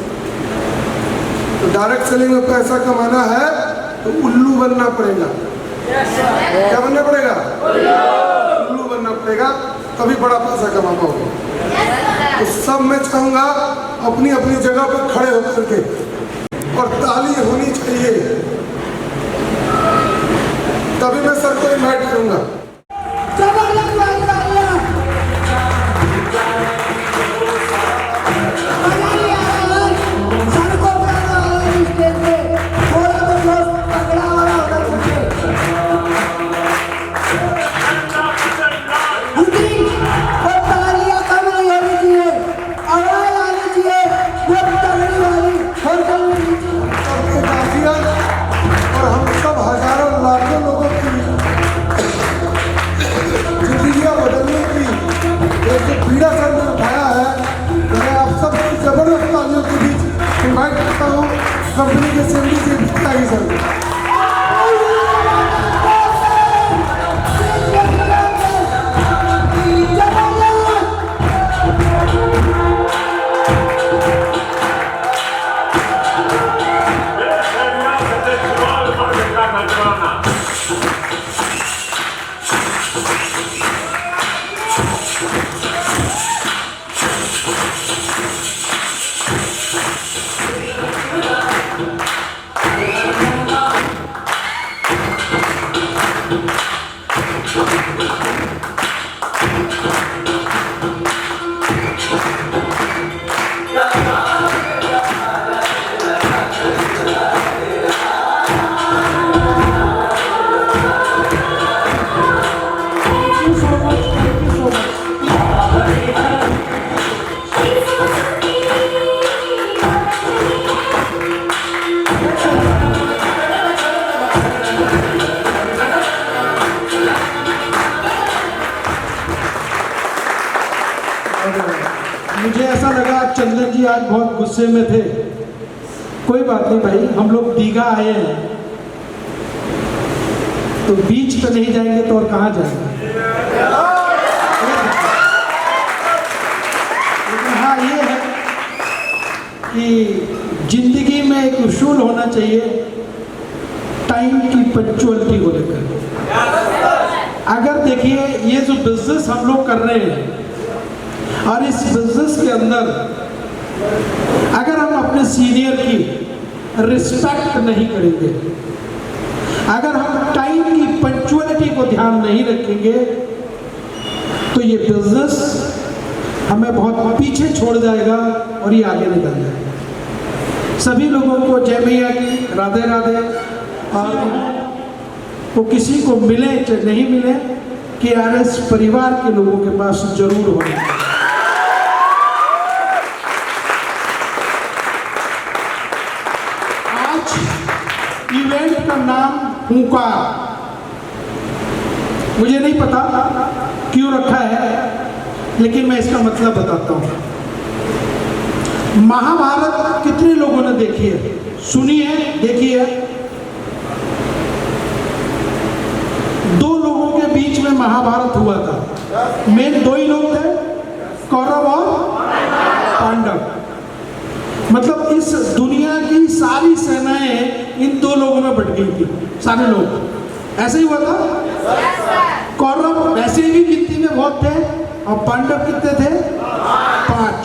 तो डायरेक्ट सेलिंग में पैसा कमाना है तो उल्लू बनना पड़ेगा। क्या बनना पड़ेगा? उल्लू बनना पड़ेगा, तभी बड़ा पैसा कमा पाओगे। तो सब मैं चाहूंगा अपनी अपनी जगह पर खड़े होकर के, और ताली होनी चाहिए, तभी मैं सर को इन्वाइट करूंगा। और हम सब हजारों लाखों लोगों की जिंदगियां बदलने की एक जो पीड़ा सर में उठाया है, मैं आप सब जबरदस्त तालियों के बीच इन्वाइट करता हूँ कंपनी के सीएमडी से बिकताई सर। मुझे ऐसा लगा चंदन जी आज बहुत गुस्से में थे। कोई बात नहीं भाई, हम लोग दीघा आए हैं तो बीच पे नहीं जाएंगे तो और कहाँ जाएंगे। लेकिन हाँ ये है कि जिंदगी में एक उसूल होना चाहिए टाइम की पंक्चुअलिटी को लेकर। अगर देखिए ये जो बिजनेस हम लोग कर रहे हैं, और इस बिजनेस के अंदर अगर हम अपने सीनियर की रिस्पेक्ट नहीं करेंगे, अगर हम टाइम की पंक्चुअलिटी को ध्यान नहीं रखेंगे, तो ये बिजनेस हमें बहुत पीछे छोड़ जाएगा और ये आगे निकल जाएगा। सभी लोगों को जय मैया की, राधे राधे। और वो किसी को मिले चाहे नहीं मिले, KRS परिवार के लोगों के पास जरूर होना चाहिए। इवेंट का नाम हुंकार, मुझे नहीं पता क्यों रखा है, लेकिन मैं इसका मतलब बताता हूँ। महाभारत कितने लोगों ने देखी है, सुनी है, देखी है? दो लोगों के बीच में महाभारत हुआ था। मेन दो ही लोग थे, कौरव और पांडव। मतलब इस दुनिया की सारी सेनाएं इन दो लोगों में बट गई थी, सारे लोग। ऐसे ही हुआ था। कौरव वैसे भी गिनती में बहुत थे, और पांडव कितने थे? 5।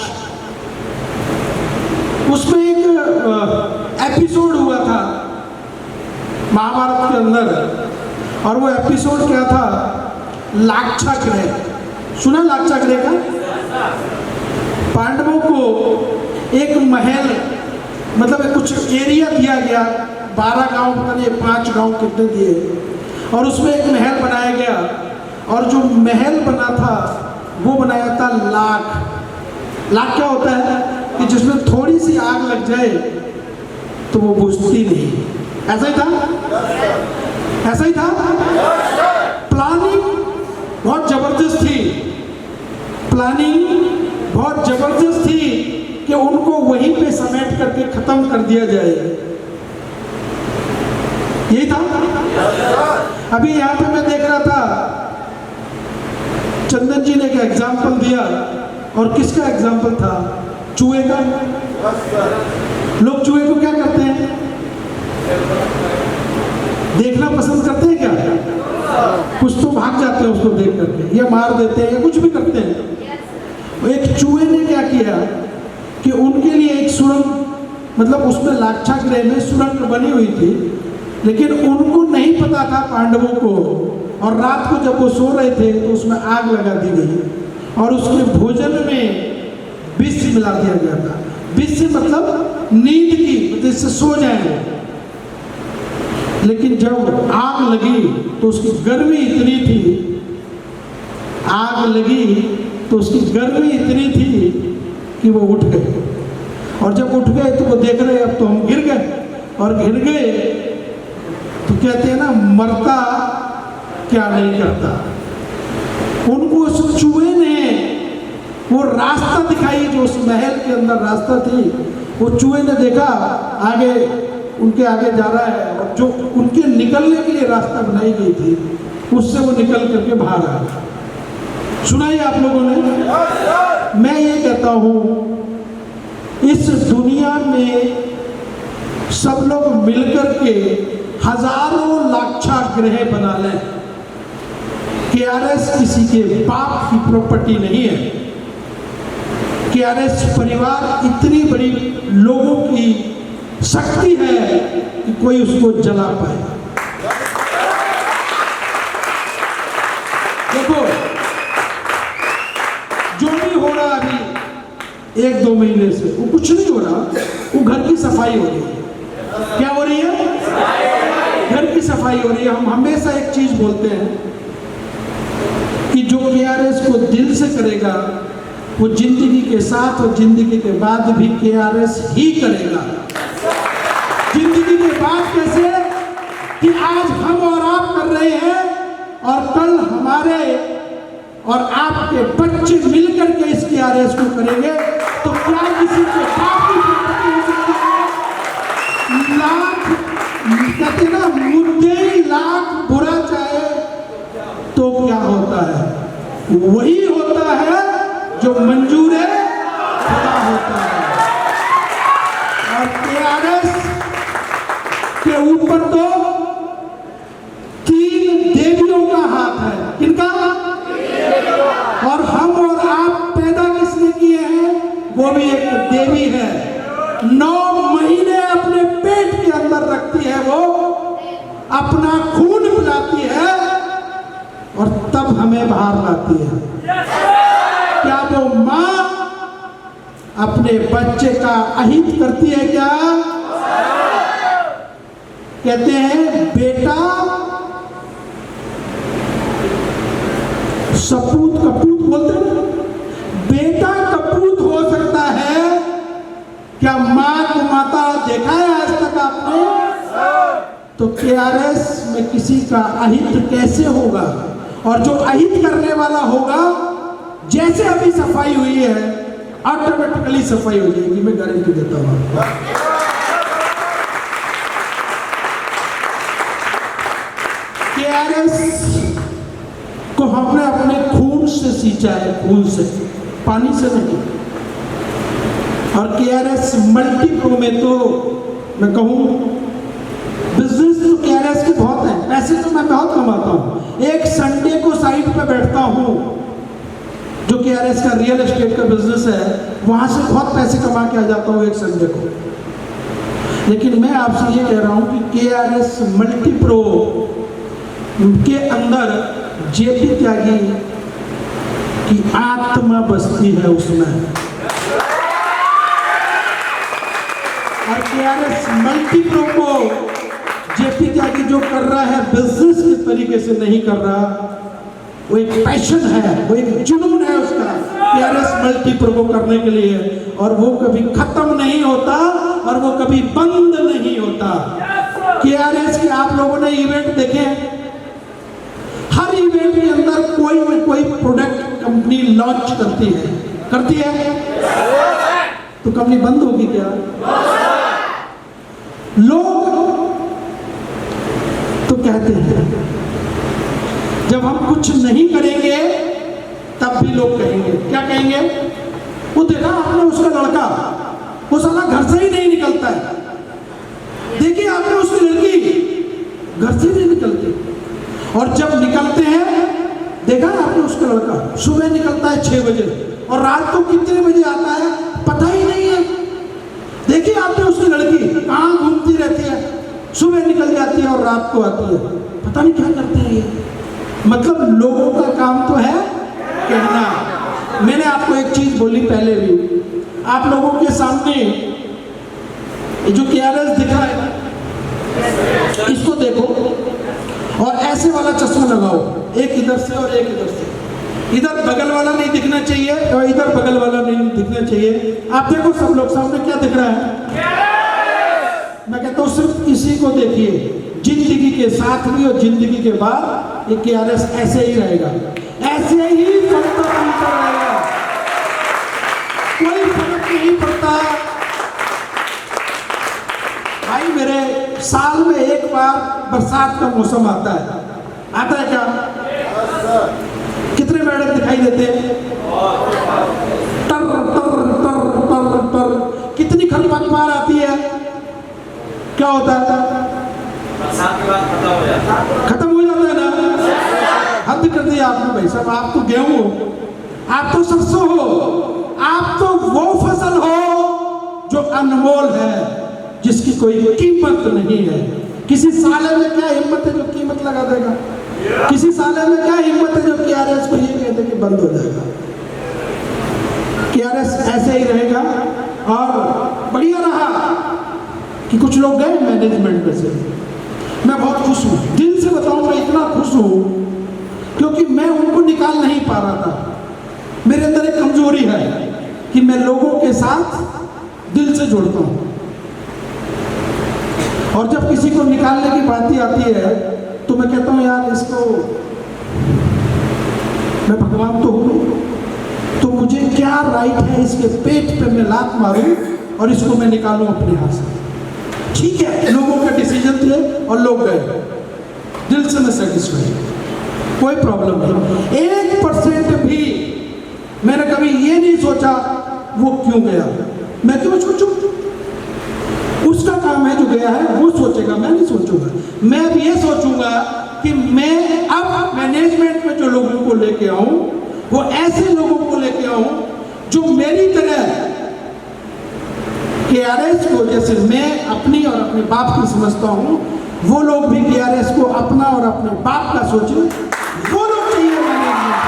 उसमें एक एपिसोड हुआ था महाभारत के अंदर, और वो एपिसोड क्या था? लाक्षागृह। सुना लाक्षागृह का? पांडवों को एक महल, मतलब कुछ एरिया दिया गया 12 गांव पता नहीं 5 गांव कितने दिए, और उसमें एक महल बनाया गया, और जो महल बना था वो बनाया था लाख। लाख क्या होता है कि जिसमें थोड़ी सी आग लग जाए तो वो बुझती नहीं। ऐसा ही था, ऐसा ही था। प्लानिंग बहुत जबरदस्त थी, प्लानिंग बहुत जबरदस्त थी कि उनको वहीं पे समेट करके खत्म कर दिया जाए। यही था। अभी यहाँ पे मैं देख रहा था, चंदन जी ने एक एग्जाम्पल दिया, और किसका एग्जाम्पल था? चूहे का। लोग चूहे को क्या करते हैं? देखना पसंद करते हैं क्या? कुछ तो भाग जाते हैं उसको देख करके, या मार देते हैं, या कुछ भी करते हैं। एक चूहे ने क्या किया कि उनके लिए एक सुरंग, मतलब उसमें लाक्षागृह में सुरंग बनी हुई थी, लेकिन उनको नहीं पता था पांडवों को, और रात को जब वो सो रहे थे तो उसमें आग लगा दी गई, और उसके भोजन में विष मिला दिया गया था। विष मतलब नींद की, मतलब इससे सो जाएंगे। लेकिन जब आग लगी तो उसकी गर्मी इतनी थी, आग लगी तो उसकी गर्मी इतनी थी कि वो उठ गए, और जब उठ गए तो वो देख रहे अब तो हम गिर गए, और गिर गए तो कहते हैं ना, मरता क्या नहीं करता। उनको उस चूहे ने वो रास्ता दिखाई, जो उस महल के अंदर रास्ता थी, वो चूहे ने देखा आगे, उनके आगे जा रहा है, और जो उनके निकलने के लिए रास्ता बनाई गई थी उससे वो निकल करके बाहर आ गया। सुना ही आप लोगों ने। मैं ये कहता हूँ, इस दुनिया में सब लोग मिलकर के हजारों लाक्षागृह बना लें, केआरएस किसी के बाप की प्रॉपर्टी नहीं है। केआरएस परिवार इतनी बड़ी लोगों की शक्ति है कि कोई उसको जला पाए। देखो, जो भी हो रहा अभी 1-2 महीने से, वो कुछ नहीं हो रहा, वो घर की सफाई हो रही है। क्या हो रही है? घर की सफाई हो रही है। हम हमेशा एक चीज बोलते हैं कि जो केआरएस को दिल से करेगा वो जिंदगी के साथ और जिंदगी के बाद भी केआरएस ही करेगा। जिंदगी के बाद कैसे? कि आज हम और आप कर रहे हैं, और कल हमारे और आपके बच्चे मिलकर के इस केआरएस को करेंगे, तो क्या किसी के बाप की प्रॉपर्टी हो सकती है? लाख कहते ना, मुद्दे लाख बुरा चाहे तो क्या होता है? वही होता है जो मंजूर है खुदा होता है। और केआरएस के ऊपर तो 3 देवियों का हाथ है। किनका? और हम और आप पैदा किसने किए हैं? वो भी एक देवी है। 9 महीने अपने पेट के अंदर रखती है, वो अपना खून पिलाती है, और तब हमें बाहर लाती है। क्या वो माँ अपने बच्चे का अहित करती है? क्या कहते हैं? बेटा सपूत कपूत बोलते हैं, बेटा कपूत हो सकता है। क्या माँ को माता देखा है आज तक आपने? तो केआरएस में किसी का अहित कैसे होगा? और जो अहित करने वाला होगा, जैसे अभी सफाई हुई है, ऑटोमेटिकली सफाई हो जाएगी, मैं गारंटी देता हूँ। केआरएस को हमने अपने खून से सींचा है, खून से, पानी से नहीं। और केआरएस मल्टीप्रो में तो मैं कहूँ, बिजनेस तो केआरएस के बहुत हैं, पैसे तो मैं बहुत कमाता हूँ। एक संडे को साइट पे बैठता हूँ, जो केआरएस का रियल एस्टेट का बिजनेस है, वहाँ से बहुत पैसे कमा के आ जाता हूँ एक संडे को। लेकिन मैं आपसे ये कह रहा हूँ कि केआरएस मल्टीप्रो के अंदर जेपी त्यागी की आत्मा बसती है उसमें। और केआरएस मल्टीप्रो को जेपी त्यागी जो कर रहा है बिजनेस के तरीके से नहीं कर रहा, वो एक पैशन है, वो एक जुनून है उसका केआरएस मल्टीप्रो को करने के लिए, और वो कभी खत्म नहीं होता और वो कभी बंद नहीं होता। केआरएस के आप लोगों ने इवेंट देखे, हर इवेंट के अंदर कोई न कोई प्रोडक्ट कंपनी लॉन्च करती है, तो कंपनी बंद होगी क्या? लोग तो कहते हैं जब हम कुछ नहीं करेंगे तब भी लोग कहेंगे, क्या कहेंगे? वो देखा आपने उसका लड़का, वो साला घर से ही नहीं निकलता है। देखिए आपने उसकी लड़की घर से नहीं निकलती, और जब निकलते हैं देखा आपने उसका लड़का सुबह निकलता है 6 बजे और रात को कितने बजे आता है पता ही नहीं है। देखिए आपने उसकी लड़की कहाँ घूमती रहती है, सुबह निकल जाती है और रात को आती है, पता नहीं क्या करते हैं ये। मतलब लोगों का काम तो है कहना। मैंने आपको एक चीज बोली पहले भी, आप लोगों के सामने ये जो केआरएस दिख रहा है इसको देखो और ऐसे वाला चश्मा लगाओ, एक इधर से और एक इधर से। इधर बगल वाला नहीं दिखना चाहिए और इधर बगल वाला नहीं दिखना चाहिए। आप देखो सब लोग सामने क्या दिख रहा है? मैं कहता हूँ सिर्फ इसी को देखिए, जिंदगी के साथ भी और जिंदगी के बाद ये केआरएस ऐसे ही रहेगा, ऐसे ही फलता फूलता रहेगा, कोई फर्क नहीं पड़ता। भाई मेरे साल में एक बार बरसात का मौसम आता है क्या? कितने मैडम दिखाई देते हैं? टर टर टर टर टर, कितनी खरपतवार आती है, क्या होता है? बरसात के बाद खत्म हो जाता है ना। हद कर दिया आपने भाई साहब, आप तो गेहूं हो, आप तो सरसों हो, आप तो वो फसल हो जो अनमोल है, जिसकी कोई कीमत नहीं है। किसी साले में क्या हिम्मत है जो कीमत लगा देगा? किसी साले में क्या हिम्मत है जो केआरएस को ये कहते कि बंद हो जाएगा? केआरएस ऐसे ही रहेगा। और बढ़िया रहा कि कुछ लोग गए मैनेजमेंट में से, मैं बहुत खुश हूँ, दिल से बताऊँ मैं इतना खुश हूँ क्योंकि मैं उनको निकाल नहीं पा रहा था। मेरे अंदर एक कमजोरी है कि मैं लोगों के साथ दिल से जुड़ता हूँ, और जब किसी को निकालने की बात ही आती है तो मैं कहता हूँ यार इसको, मैं भगवान तो हूँ, तो मुझे क्या राइट है इसके पेट पे मैं लात मारूं और इसको मैं निकालूं अपने हाथ से? ठीक है, लोगों का डिसीजन थे और लोग गए, दिल से मैं सेटिस्फाइड, कोई प्रॉब्लम नहीं। 1% भी मैंने कभी ये नहीं सोचा वो क्यों गया, मैं क्यों सोचूं? उसका काम है, जो गया है वो सोचेगा, मैं नहीं सोचूंगा। मैं अब ये सोचूंगा कि मैं अब मैनेजमेंट में जो लोगों को लेके आऊं वो ऐसे लोगों को लेके आऊं जो मेरी तरह केआरएस को, जैसे मैं अपनी और अपने बाप की समझता हूं, वो लोग भी केआरएस को अपना और अपने बाप का सोचें। वो लोग चाहिए मैनेजमेंट।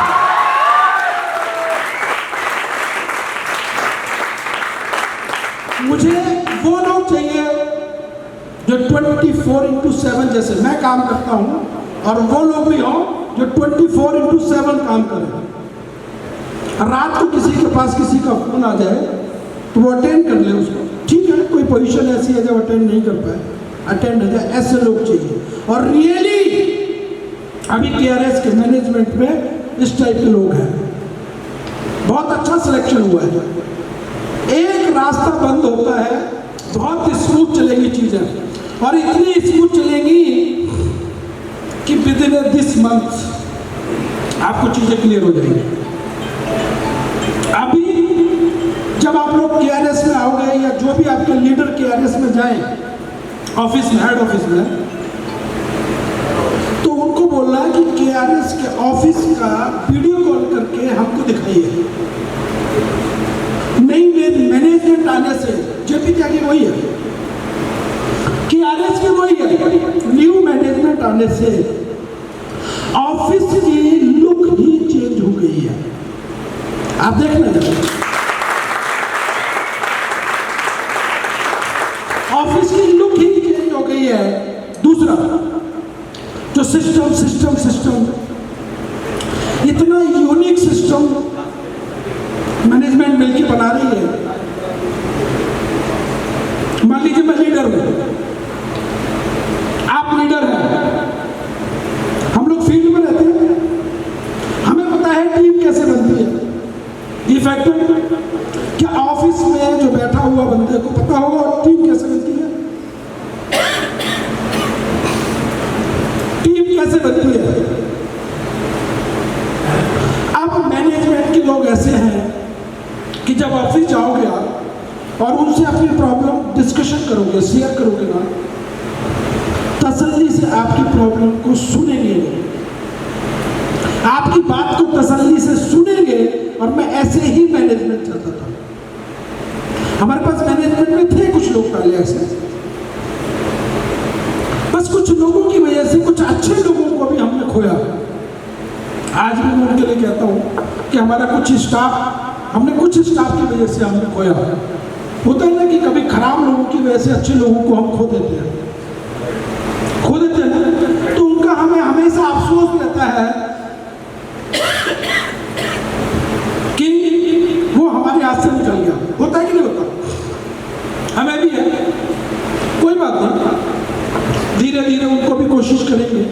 मुझे वो लोग चाहिए जो 24/7 जैसे मैं काम करता हूं, और वो लोग भी हों जो 24/7 काम करें। रात को किसी के पास किसी का फोन आ जाए तो वो अटेंड कर ले उसको, ठीक है, कोई पोजीशन ऐसी है जब अटेंड नहीं कर पाए, अटेंड हो जाए, ऐसे लोग चाहिए। और रियली अभी केआरएस के मैनेजमेंट में इस टाइप के लोग हैं, बहुत अच्छा सिलेक्शन हुआ है। एक रास्ता बंद होता है, बहुत स्मूथ चलेंगी चीजें, और इतनी स्मूथ चलेंगी कि विदिन दिस मंथ आपको चीजें क्लियर हो जाएंगी। अभी जब आप लोग केआरएस में आओगे या जो भी आपके लीडर केआरएस में जाएं ऑफिस में, हेड ऑफिस में, तो उनको बोलना है कि केआरएस के ऑफिस का वीडियो कॉल करके हमको दिखाइए। नई मैनेजमेंट आने से जेपी त्यागी वही है, केआरएस की वही है, न्यू मैनेजमेंट आने से ऑफिस की लुक ही चेंज हो गई है। आप देख लें, ऑफिस की लुक ही चेंज हो गई है। दूसरा दूसरा जो सिस्टम इतना यूनिक सिस्टम मैनेजमेंट मिलकर बना रही है। मान लीजिए मैं लीडर हूं, आप लीडर हैं, हम लोग फील्ड में रहते हैं, हमें पता है टीम कैसे बनती है। इफेक्टिव क्या ऑफिस में जो बैठा हुआ बंदे को पता होगा टीम कैसे बनती है? टीम कैसे बनती है? अब मैनेजमेंट के लोग ऐसे हैं कि जब ऑफिस जाओगे आप और उनसे अपनी प्रॉब्लम डिस्कशन करोगे, शेयर करोगे ना, तसल्ली से आपकी प्रॉब्लम को सुनेंगे, आपकी बात को तसल्ली से सुनेंगे। और मैं ऐसे ही मैनेजमेंट चाहता था। हमारे पास मैनेजमेंट में थे कुछ लोग पहले ऐसे, बस कुछ लोगों की वजह से कुछ अच्छे लोगों को भी हमने खोया। आज भी मैं उनके लिए कहता हूँ कि हमारा कुछ स्टाफ की वजह से हमने खोया। होता है ना कि कभी खराब लोगों की वजह से अच्छे लोगों को हम खो देते हैं ना, तो उनका हमें हमेशा अफसोस रहता है कि वो हमारे हाथ से निकल गया। होता है कि नहीं होता? हमें भी है, कोई बात नहीं, धीरे धीरे उनको भी कोशिश करेंगे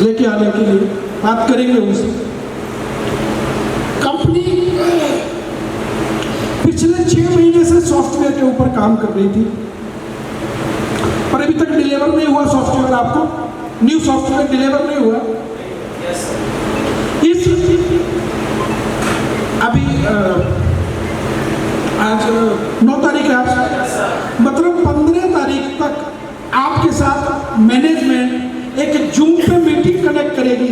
लेके आने के लिए, बात करेंगे उनसे। कंपनी पिछले 6 महीने से सॉफ्टवेयर के ऊपर काम कर रही थी और अभी तक डिलीवर नहीं हुआ सॉफ्टवेयर। आपको न्यू सॉफ्टवेयर डिलीवर नहीं हुआ। इस अभी आज 9 तारीख है, मतलब 15 तारीख तक आपके साथ मैनेजमेंट एक जूम पे मीटिंग कनेक्ट करेगी।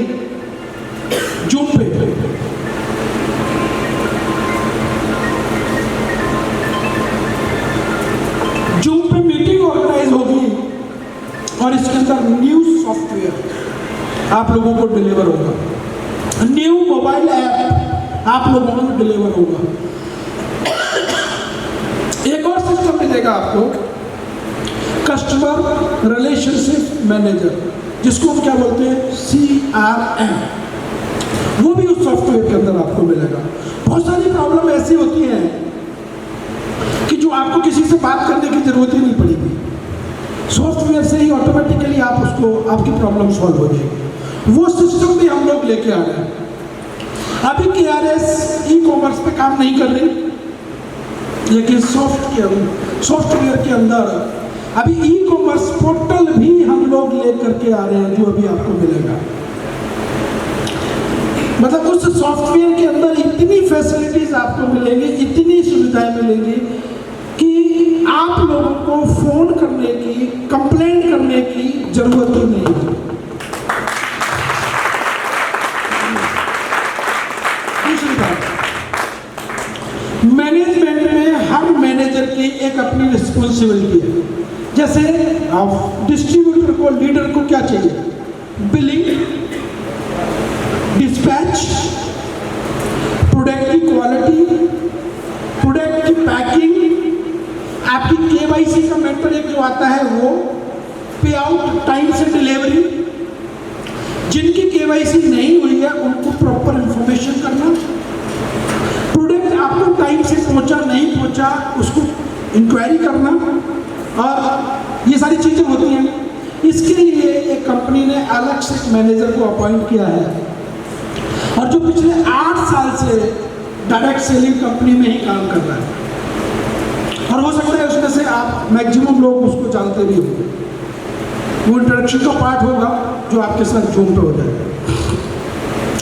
जूम पे मीटिंग ऑर्गेनाइज होगी और इसके अंदर न्यू सॉफ्टवेयर आप लोगों को डिलीवर होगा, न्यू मोबाइल ऐप आप लोगों को डिलीवर होगा। एक और सिस्टम मिलेगा आपको, कस्टमर रिलेशनशिप मैनेजर, जिसको हम क्या बोलते हैं, CRM। वो भी उस सॉफ्टवेयर के अंदर आपको मिलेगा। बहुत सारी प्रॉब्लम ऐसी होती हैं कि जो आपको किसी से बात करने की जरूरत ही नहीं पड़ेगी, सॉफ्टवेयर से ही ऑटोमेटिकली आप उसको आपकी प्रॉब्लम सॉल्व हो जाएगी। वो सिस्टम भी हम लोग लेके आ रहे हैं। अभी KRS ई-कॉमर्स पे काम नहीं कर रही, लेकिन सॉफ्टवेयर के अंदर अभी ई-कॉमर्स पोर्टल भी हम लोग लेकर के आ रहे हैं, जो अभी आपको मिलेगा। मतलब उस सॉफ्टवेयर के अंदर इतनी फैसिलिटीज आपको मिलेंगी, इतनी सुविधाएं मिलेंगी कि आप लोगों को फोन करने की, कंप्लेंट करने की जरूरत ही नहीं है। दूसरी बात, मैनेजमेंट में हर मैनेजर की एक अपनी रिस्पॉन्सिबिलिटी है। जैसे आप डिस्ट्रीब्यूटर को, लीडर को क्या चाहिए, बिलिंग, डिस्पैच, प्रोडक्ट की क्वालिटी, प्रोडक्ट की पैकिंग, आपकी KYC का मैटर एक जो आता है वो, पे आउट, टाइम से डिलीवरी, जिनकी KYC नहीं हुई है उनको प्रॉपर इंफॉर्मेशन करना, प्रोडक्ट आपको टाइम से पहुंचा नहीं पहुंचा उसको इंक्वायरी करना, और ये सारी चीज़ें होती हैं। इसके लिए एक कंपनी ने अलग से एक मैनेजर को अपॉइंट किया है और जो पिछले 8 साल से डायरेक्ट सेलिंग कंपनी में ही काम कर रहा है। और हो सकता है उसमें से आप मैक्सिमम लोग उसको जानते भी होंगे। वो इंट्रोडक्शन का पार्ट होगा जो आपके साथ जूम पे हो जाएगा।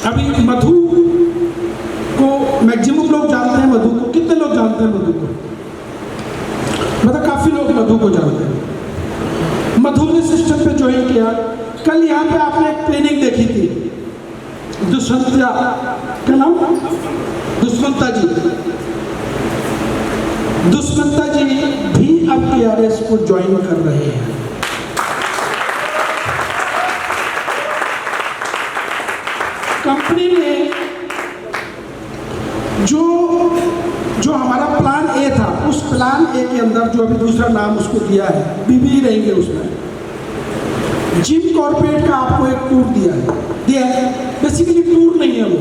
अभी मधु को मैक्सिमम लोग जानते हैं। मधु को कितने लोग जानते हैं? मधु को मतलब काफ़ी लोग मधु को जानते हैं। मधु ने सिस्टम पे ज्वाइन किया। कल यहाँ पे आपने एक ट्रेनिंग देखी थी, दुष्मंता, क्या नाम? दुष्मंता जी। दुष्मंता जी भी अब KRS को ज्वाइन कर रहे हैं। कंपनी ने जो हमारा प्लान ए था, उस प्लान ए के अंदर जो अभी दूसरा नाम उसको दिया है, बीबी रहेंगे उसमें, जिम कॉर्पोरेट का आपको एक टूर दिया है बेसिकली टूर नहीं है वो,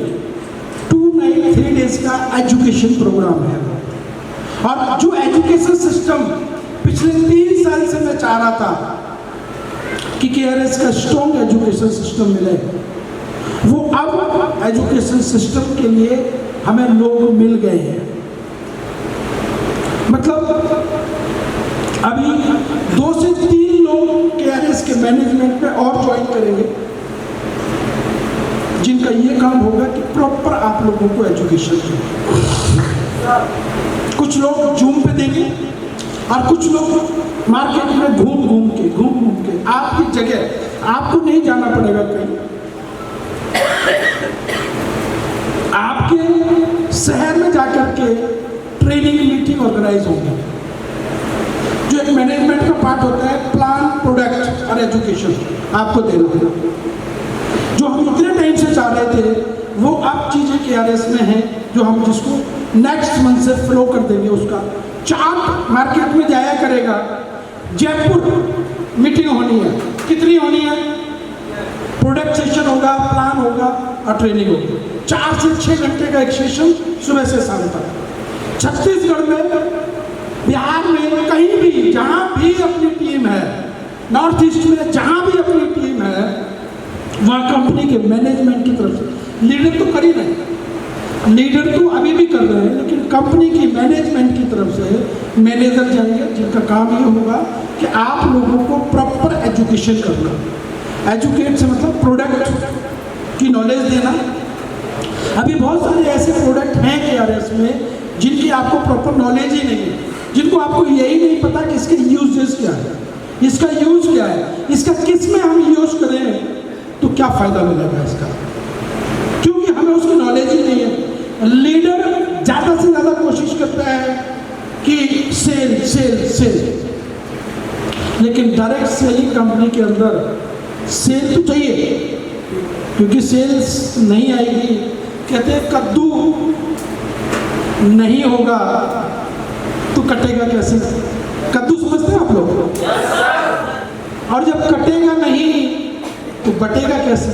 2 नाइट 3 डेज का एजुकेशन प्रोग्राम है। और जो एजुकेशन सिस्टम पिछले 3 साल से मैं चाह रहा था कि KRS का स्ट्रॉन्ग एजुकेशन सिस्टम मिले, वो अब एजुकेशन सिस्टम के लिए हमें लोग मिल गए हैं। मतलब अभी 2 से 3 लोग KRS के मैनेजमेंट में और ज्वाइन करेंगे, जिनका ये काम होगा कि प्रॉपर आप लोगों को एजुकेशन दें। कुछ लोग जूम पे देंगे और कुछ लोग मार्केट में घूम घूम के आपकी जगह, आपको नहीं जाना पड़ेगा कहीं, आपके शहर में जाकर के ट्रेनिंग मीटिंग ऑर्गेनाइज होंगी। जो एक मैनेजमेंट का पार्ट होता है, प्लान, प्रोडक्ट और एजुकेशन आपको देना है। जो हम इतने टाइम से चाह रहे थे वो अब चीज़ें KRS में हैं, जो हम जिसको नेक्स्ट मंथ से फ्लो कर देंगे। उसका चार्ट मार्केट में जाया करेगा। जयपुर मीटिंग होनी है, कितनी होनी है? प्रोडक्ट सेशन होगा, प्लान होगा और ट्रेनिंग होगी। 4 से 6 घंटे का एक सेशन सुबह से शाम तक। छत्तीसगढ़ में, बिहार में, कहीं भी जहाँ भी अपनी टीम है, नॉर्थ ईस्ट में जहाँ भी अपनी टीम है, वहाँ कंपनी के मैनेजमेंट की तरफ से लीडर तो कर ही रहे, लीडर तो अभी भी कर रहे हैं, लेकिन कंपनी की मैनेजमेंट की तरफ से मैनेजर जाएंगे, जिनका काम ये होगा कि आप लोगों को प्रॉपर एजुकेशन करना। एजुकेट से मतलब प्रोडक्ट की नॉलेज देना। अभी बहुत सारे ऐसे प्रोडक्ट हैं KRS में जिनकी आपको प्रॉपर नॉलेज ही नहीं है, जिनको आपको यही नहीं पता कि इसके यूजेस क्या है, इसका यूज क्या है, इसका किस में हम यूज करें तो क्या फ़ायदा मिलेगा इसका, क्योंकि हमें उसकी नॉलेज ही नहीं है। लीडर ज़्यादा से ज़्यादा कोशिश करता है कि सेल सेल सेल, लेकिन डायरेक्ट सेलिंग कंपनी के अंदर सेल तो चाहिए, क्योंकि सेल्स नहीं आएगी। कहते हैं कद्दू नहीं होगा तो कटेगा कैसे? कद्दू समझते हैं आप लोग? और जब कटेगा नहीं तो बटेगा कैसे?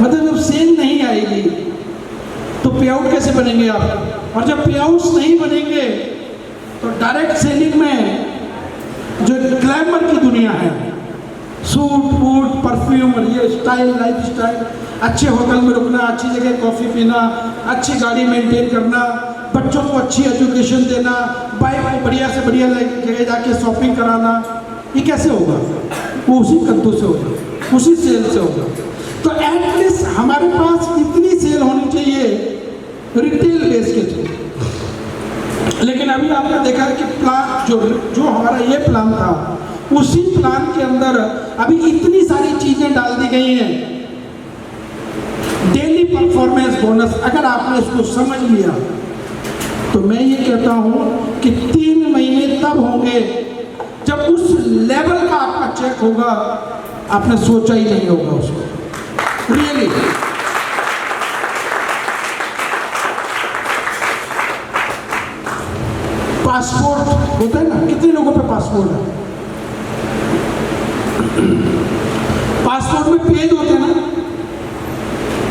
मतलब जब सेल नहीं आएगी तो पे आउट कैसे बनेंगे आप? और जब पे आउट्स नहीं बनेंगे तो डायरेक्ट सेलिंग में जो ग्लैमर की दुनिया है, सूट बूट परफ्यूम, ये स्टाइल, लाइफ स्टाइल, अच्छे होटल में रुकना, अच्छी जगह कॉफ़ी पीना, अच्छी गाड़ी मेंटेन करना, बच्चों को अच्छी एजुकेशन देना, बाइक बढ़िया से बढ़िया जगह जाके शॉपिंग कराना, ये कैसे होगा? वो उसी कद्दू से होगा, उसी सेल से होगा। तो एटलीस्ट हमारे पास इतनी सेल होनी चाहिए रिटेल बेस के थ्रू। लेकिन अभी आपने देखा है कि प्लान जो हमारा ये प्लान था, उसी प्लान के अंदर अभी इतनी सारी चीजें डाल दी गई हैं। डेली परफॉर्मेंस बोनस, अगर आपने इसको समझ लिया तो मैं ये कहता हूं कि 3 महीने तब होंगे जब उस लेवल का आपका चेक होगा, आपने सोचा ही नहीं होगा उसको। रियली पासपोर्ट होता है ना, कितने लोगों पे पासपोर्ट है? पासपोर्ट में पेज होते हैं ना,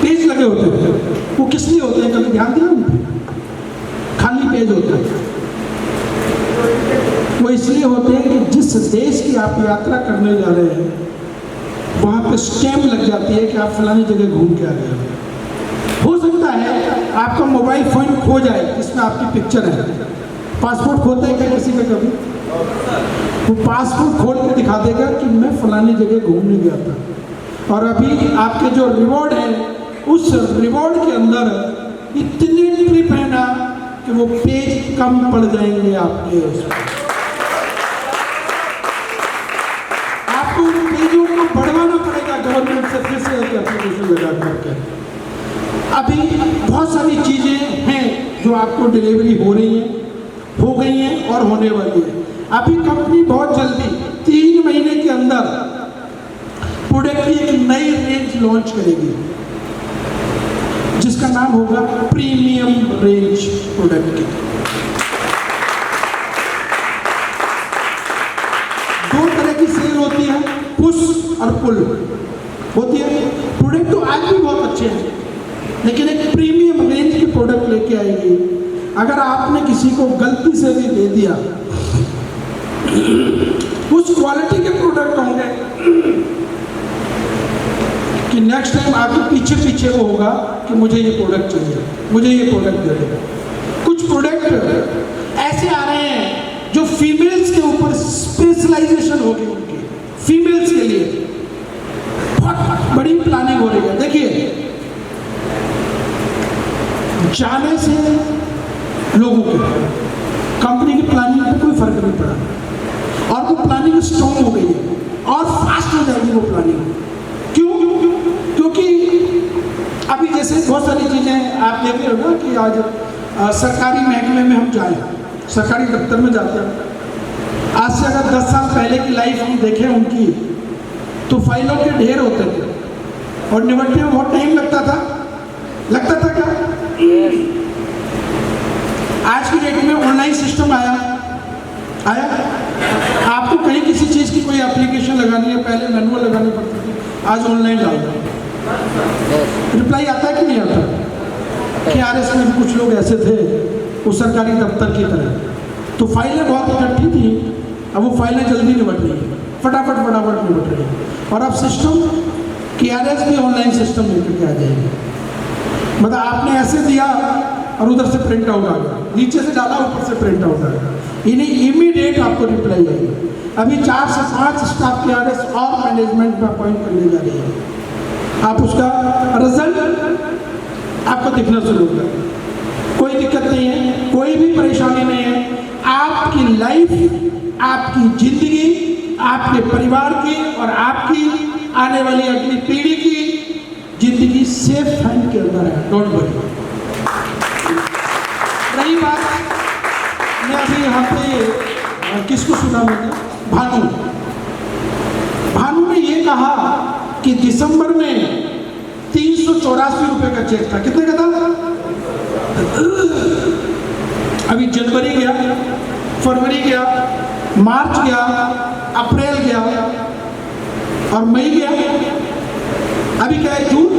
पेज लगे होते हैं, वो किस लिए होते हैं? कभी ध्यान दिया उन पे? खाली पेज होते हैं। वो इसलिए होते हैं कि जिस देश की आप यात्रा करने जा रहे हैं वहाँ पे स्टैम्प लग जाती है कि आप फलानी जगह घूम के आ गए हो। सकता है आपका मोबाइल फ़ोन खो जाए, इसमें आपकी पिक्चर है। पासपोर्ट खोता है क्या किसी का कभी? वो पासपोर्ट खोल के दिखा देगा कि मैं फलानी जगह घूमने गया था। और अभी आपके जो रिवॉर्ड है, उस रिवॉर्ड के अंदर इतनी ट्रिप है ना कि वो पेज कम पड़ जाएंगे आपके उसमें। आपको उन पेजों को बढ़वाना पड़ेगा गवर्नमेंट से, फिर से एक एप्लीकेशन लगा करके। अभी बहुत सारी चीज़ें हैं जो आपको डिलीवरी हो रही हैं, हो गई हैं और होने वाली है। अभी कंपनी बहुत जल्दी 3 महीने के अंदर प्रोडक्ट की एक नई रेंज लॉन्च करेगी, जिसका नाम होगा प्रीमियम रेंज प्रोडक्ट की। 2 तरह की सेल होती है, पुश और पुल होती है। प्रोडक्ट तो आज भी बहुत अच्छे हैं, लेकिन एक प्रीमियम रेंज के प्रोडक्ट लेके आएगी। अगर आपने किसी को गलती से भी दे दिया, उस क्वालिटी के प्रोडक्ट होंगे कि नेक्स्ट टाइम आपके पीछे पीछे वो होगा कि मुझे ये प्रोडक्ट चाहिए, मुझे ये प्रोडक्ट दे देगा। कुछ प्रोडक्ट ऐसे आ रहे हैं जो फीमेल्स के ऊपर स्पेशलाइजेशन होगी, उनकी फीमेल्स के लिए बहुत बड़ी प्लानिंग हो रही है। देखिए, जाने से लोगों के कंपनी की प्लानिंग पे कोई फर्क नहीं पड़ा और वो प्लानिंग स्ट्रॉन्ग हो गई है और फास्ट हो जाएगी वो प्लानिंग। क्यों? क्योंकि अभी जैसे बहुत सारी चीज़ें आप देख रहे हो ना कि आज सरकारी महकमे में हम जाएं, सरकारी दफ्तर में जाते हैं। आज से अगर 10 साल पहले की लाइफ हम देखें उनकी, तो फाइलों के ढेर होते थे और निपटने में बहुत टाइम लगता था क्या? आज की डेट में ऑनलाइन सिस्टम आया। आपको कहीं किसी चीज़ की कोई एप्लीकेशन लगानी है, पहले मैनुअल लगानी पड़ती थी, आज ऑनलाइन डाल दो, रिप्लाई आता है कि नहीं आता? कि RS में कुछ लोग ऐसे थे उस सरकारी दफ्तर की तरह, तो फाइलें बहुत इकट्ठी थी, अब वो फाइलें जल्दी निपट रही है, फटाफट निपट रही है। और अब सिस्टम कि RS भी ऑनलाइन सिस्टम लेकर के आ जाएगी। मतलब आपने ऐसे दिया और उधर से प्रिंट आउट आ गया, नीचे से डाला ऊपर से प्रिंट आउट आ गया, इन्हें इमीडिएट आपको रिप्लाई आएगी। अभी 4 से 5 स्टाफ के RS और मैनेजमेंट में अपॉइंट करने जा रही है। आप उसका रिजल्ट आपको दिखना शुरू होगा। कोई दिक्कत नहीं है, कोई भी परेशानी नहीं है। आपकी लाइफ, आपकी जिंदगी, आपके परिवार की और आपकी आने वाली अगली पीढ़ी की जिंदगी सेफ हैंड के अंदर है। Don't worry. रही बात, मैं अभी यहाँ पे किसको सुना मैंने, भानु ने ये कहा कि दिसंबर में 384 रुपए का चेक था। कितने का था? अभी जनवरी गया, फरवरी गया, मार्च गया, अप्रैल गया और मई गया, अभी क्या है? जून।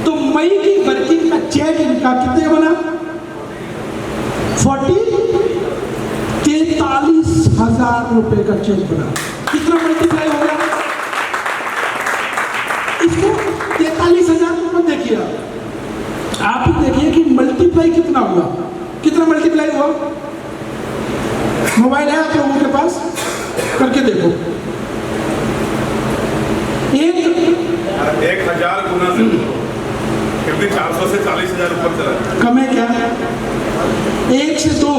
तो मई की वर्किंग का चेक इनका कितने बना? 43,000 रुपए का चेक बना। कितना मल्टीप्लाई हो गया? इसको 43,000 रुपये देखिए, आप ही देखिए कि मल्टीप्लाई कितना हुआ। कितना मल्टीप्लाई हुआ? मोबाइल है आप लोगों के पास, करके देखो। 1,000 गुना से फिर भी 400 से 40,000 ऊपर चला। कम है क्या? 1 से 2,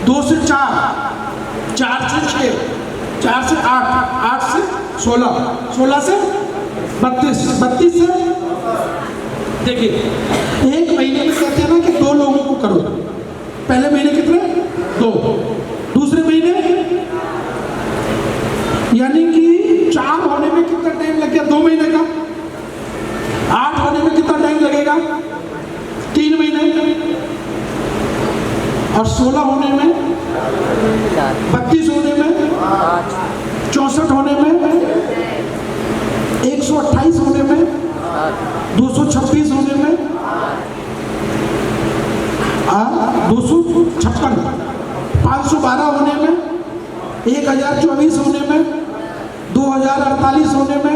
2 से 4, 4 से 6, 4 से 8, 8 से 16, 16 से 32, 32 से देखिए, एक महीने में कहते हैं ना कि 2 लोगों को करो। पहले महीने कितने? 2, दूसरे महीने यानी कि 4 होने में कितना टाइम लग गया? 2 महीने का। 8 होने में कितना टाइम लगेगा? 3 महीने। और 16 होने में, 32 होने में, 64 होने में, 128 होने में, 226 होने में, 256, 512 होने में, 1024 होने में, 2048 होने में,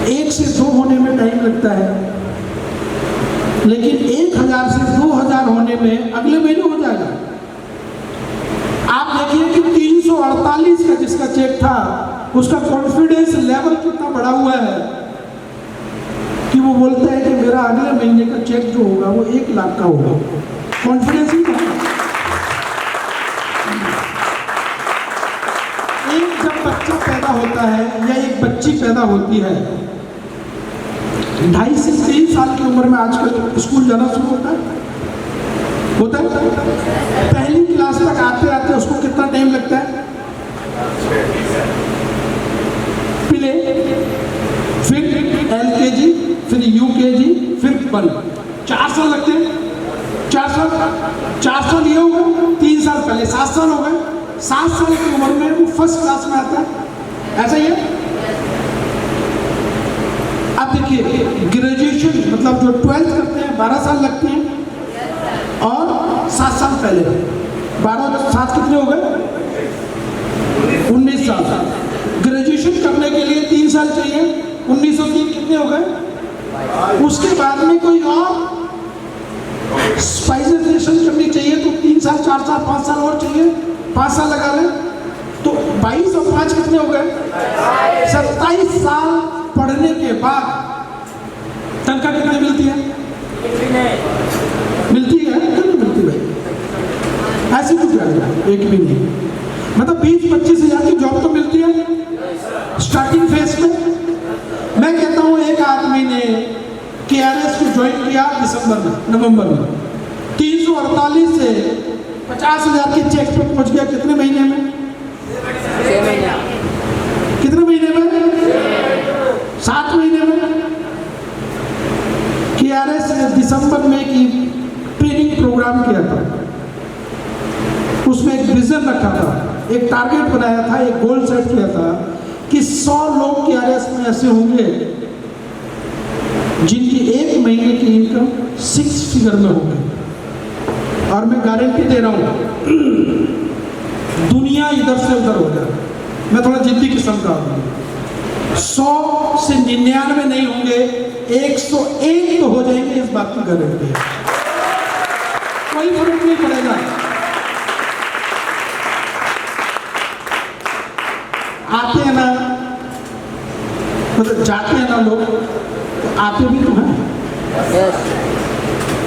1 से 2 होने में टाइम लगता है, लेकिन 1000 से 2000 होने में अगले महीने हो जाएगा। आप देखिए कि 348 का जिसका चेक था, उसका कॉन्फिडेंस लेवल कितना बढ़ा हुआ है कि वो बोलता है कि मेरा अगले महीने का चेक जो होगा वो 1 लाख का होगा। कॉन्फिडेंस ही बढ़ा। एक जब बच्चा पैदा होता है या एक बच्ची पैदा होती है, 2.5 से 3 साल की उम्र में आजकल स्कूल जाना शुरू होता है। पहली क्लास तक आते आते उसको कितना टाइम लगता है? प्ले, फिर LKG, फिर UKG, फिर 1, 4 साल लगते हैं। 4 साल ये हो गए, 3 साल पहले 7 साल हो गए। 7 साल की उम्र में वो फर्स्ट क्लास में आता है। ऐसा ही है। अब देखिए ग्रेजुएशन मतलब जो 12th करते हैं 12 साल लगते हैं और 7 साल पहले 12 7 कितने हो गए 19 साल। ग्रेजुएशन करने के लिए 3 साल चाहिए 1903 कितने हो गए। उसके बाद में कोई और स्पेशलाइजेशन करनी चाहिए तो 3 साल 4 साल 5 साल और चाहिए 5 साल लगा लें तो 22 और 5 कितने हो गए 27 साल पढ़ने के बाद तनख्वाह कितनी मिलती है मिलती है क्यों नहीं मिलती भाई ऐसी कुछ एक भी नहीं मतलब 20-25 हज़ार की जॉब तो मिलती है स्टार्टिंग फेज में। मैं कहता हूँ एक आदमी ने KRS को ज्वाइन किया नवंबर में 348 से 50,000 के चेक पे पहुंच गया कितने महीने में 6 महीने कितने महीने में 7 महीने में। KRS ने दिसंबर में एक ट्रेनिंग प्रोग्राम किया था उसमें एक विजन रखा था एक टारगेट बनाया था एक गोल सेट किया था कि 100 लोग KRS में ऐसे होंगे जिनकी एक महीने की इनकम 6 फिगर में होगी और मैं गारंटी दे रहा हूं दुनिया इधर से उधर हो जाए। मैं थोड़ा जिद्दी किस्म का हूं 100 से 99 नहीं होंगे 101 तो हो जाएंगे इस बात की गारंटी है कोई फर्क नहीं पड़ेगा। आते हैं ना मतलब जाते हैं ना लोग तो आते भी तो हैं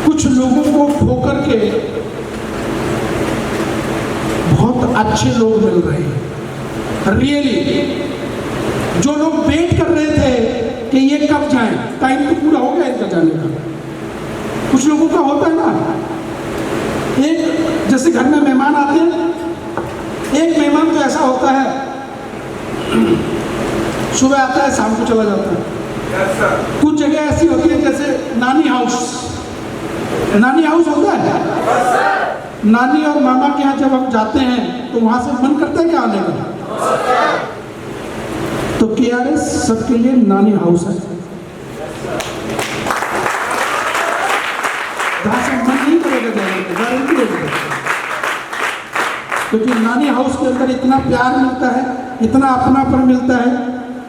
कुछ लोगों को ठोकर के बहुत अच्छे लोग मिल रहे हैं रियली। जो लोग वेट कर रहे थे कि ये कब जाए टाइम तो पूरा हो गया इनका जाने का। कुछ लोगों का होता है ना एक जैसे घर में मेहमान आते हैं एक मेहमान तो ऐसा होता है सुबह आता है शाम को चला जाता है। कुछ जगह ऐसी होती है जैसे नानी हाउस होता है नानी और मामा के यहाँ जब हम जाते हैं तो वहां से मन करता है क्या आने का तो KRS सबके लिए नानी हाउस है जहां से मन नहीं करेगा जाने का गारंटी है क्योंकि नानी हाउस के अंदर इतना प्यार मिलता है इतना अपनापन मिलता है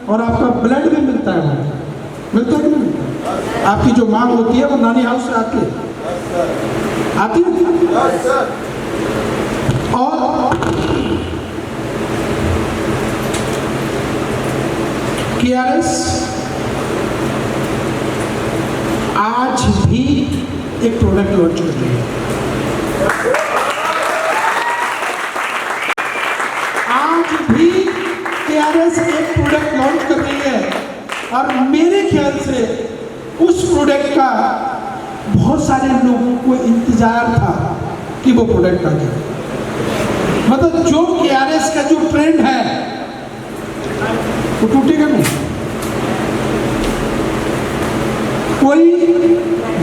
और आपका ब्लड भी मिलता है वहाँ मिलता है कि नहीं मिलता। आपकी जो मांग होती है वो नानी हाउस से आती है और KRS आज भी एक प्रोडक्ट लॉन्च कर रही है आज भी KRS एक प्रोडक्ट लॉन्च कर रही है और मेरे ख्याल से उस प्रोडक्ट का बहुत सारे लोगों को इंतजार था कि वो प्रोडक्ट आ जाए। मतलब जो KRS का जो ट्रेंड है वो टूटेगा नहीं। कोई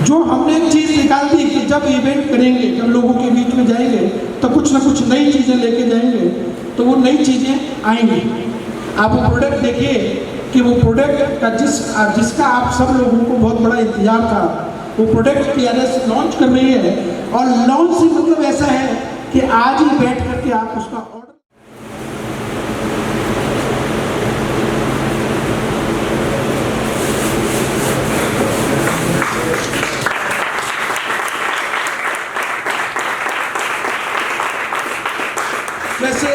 जो हमने एक चीज निकाल दी कि जब इवेंट करेंगे जब लोगों के बीच में जाएंगे तो कुछ ना कुछ नई चीजें लेके जाएंगे तो वो नई चीजें आएंगी। आप वो प्रोडक्ट देखिए कि वो प्रोडक्ट का जिसका आप सब लोगों को बहुत बड़ा इंतजार था वो प्रोडक्ट KRS लॉन्च कर रही है और लॉन्च से मतलब ऐसा है कि आज ही बैठ करके आप उसका ऑर्डर वैसे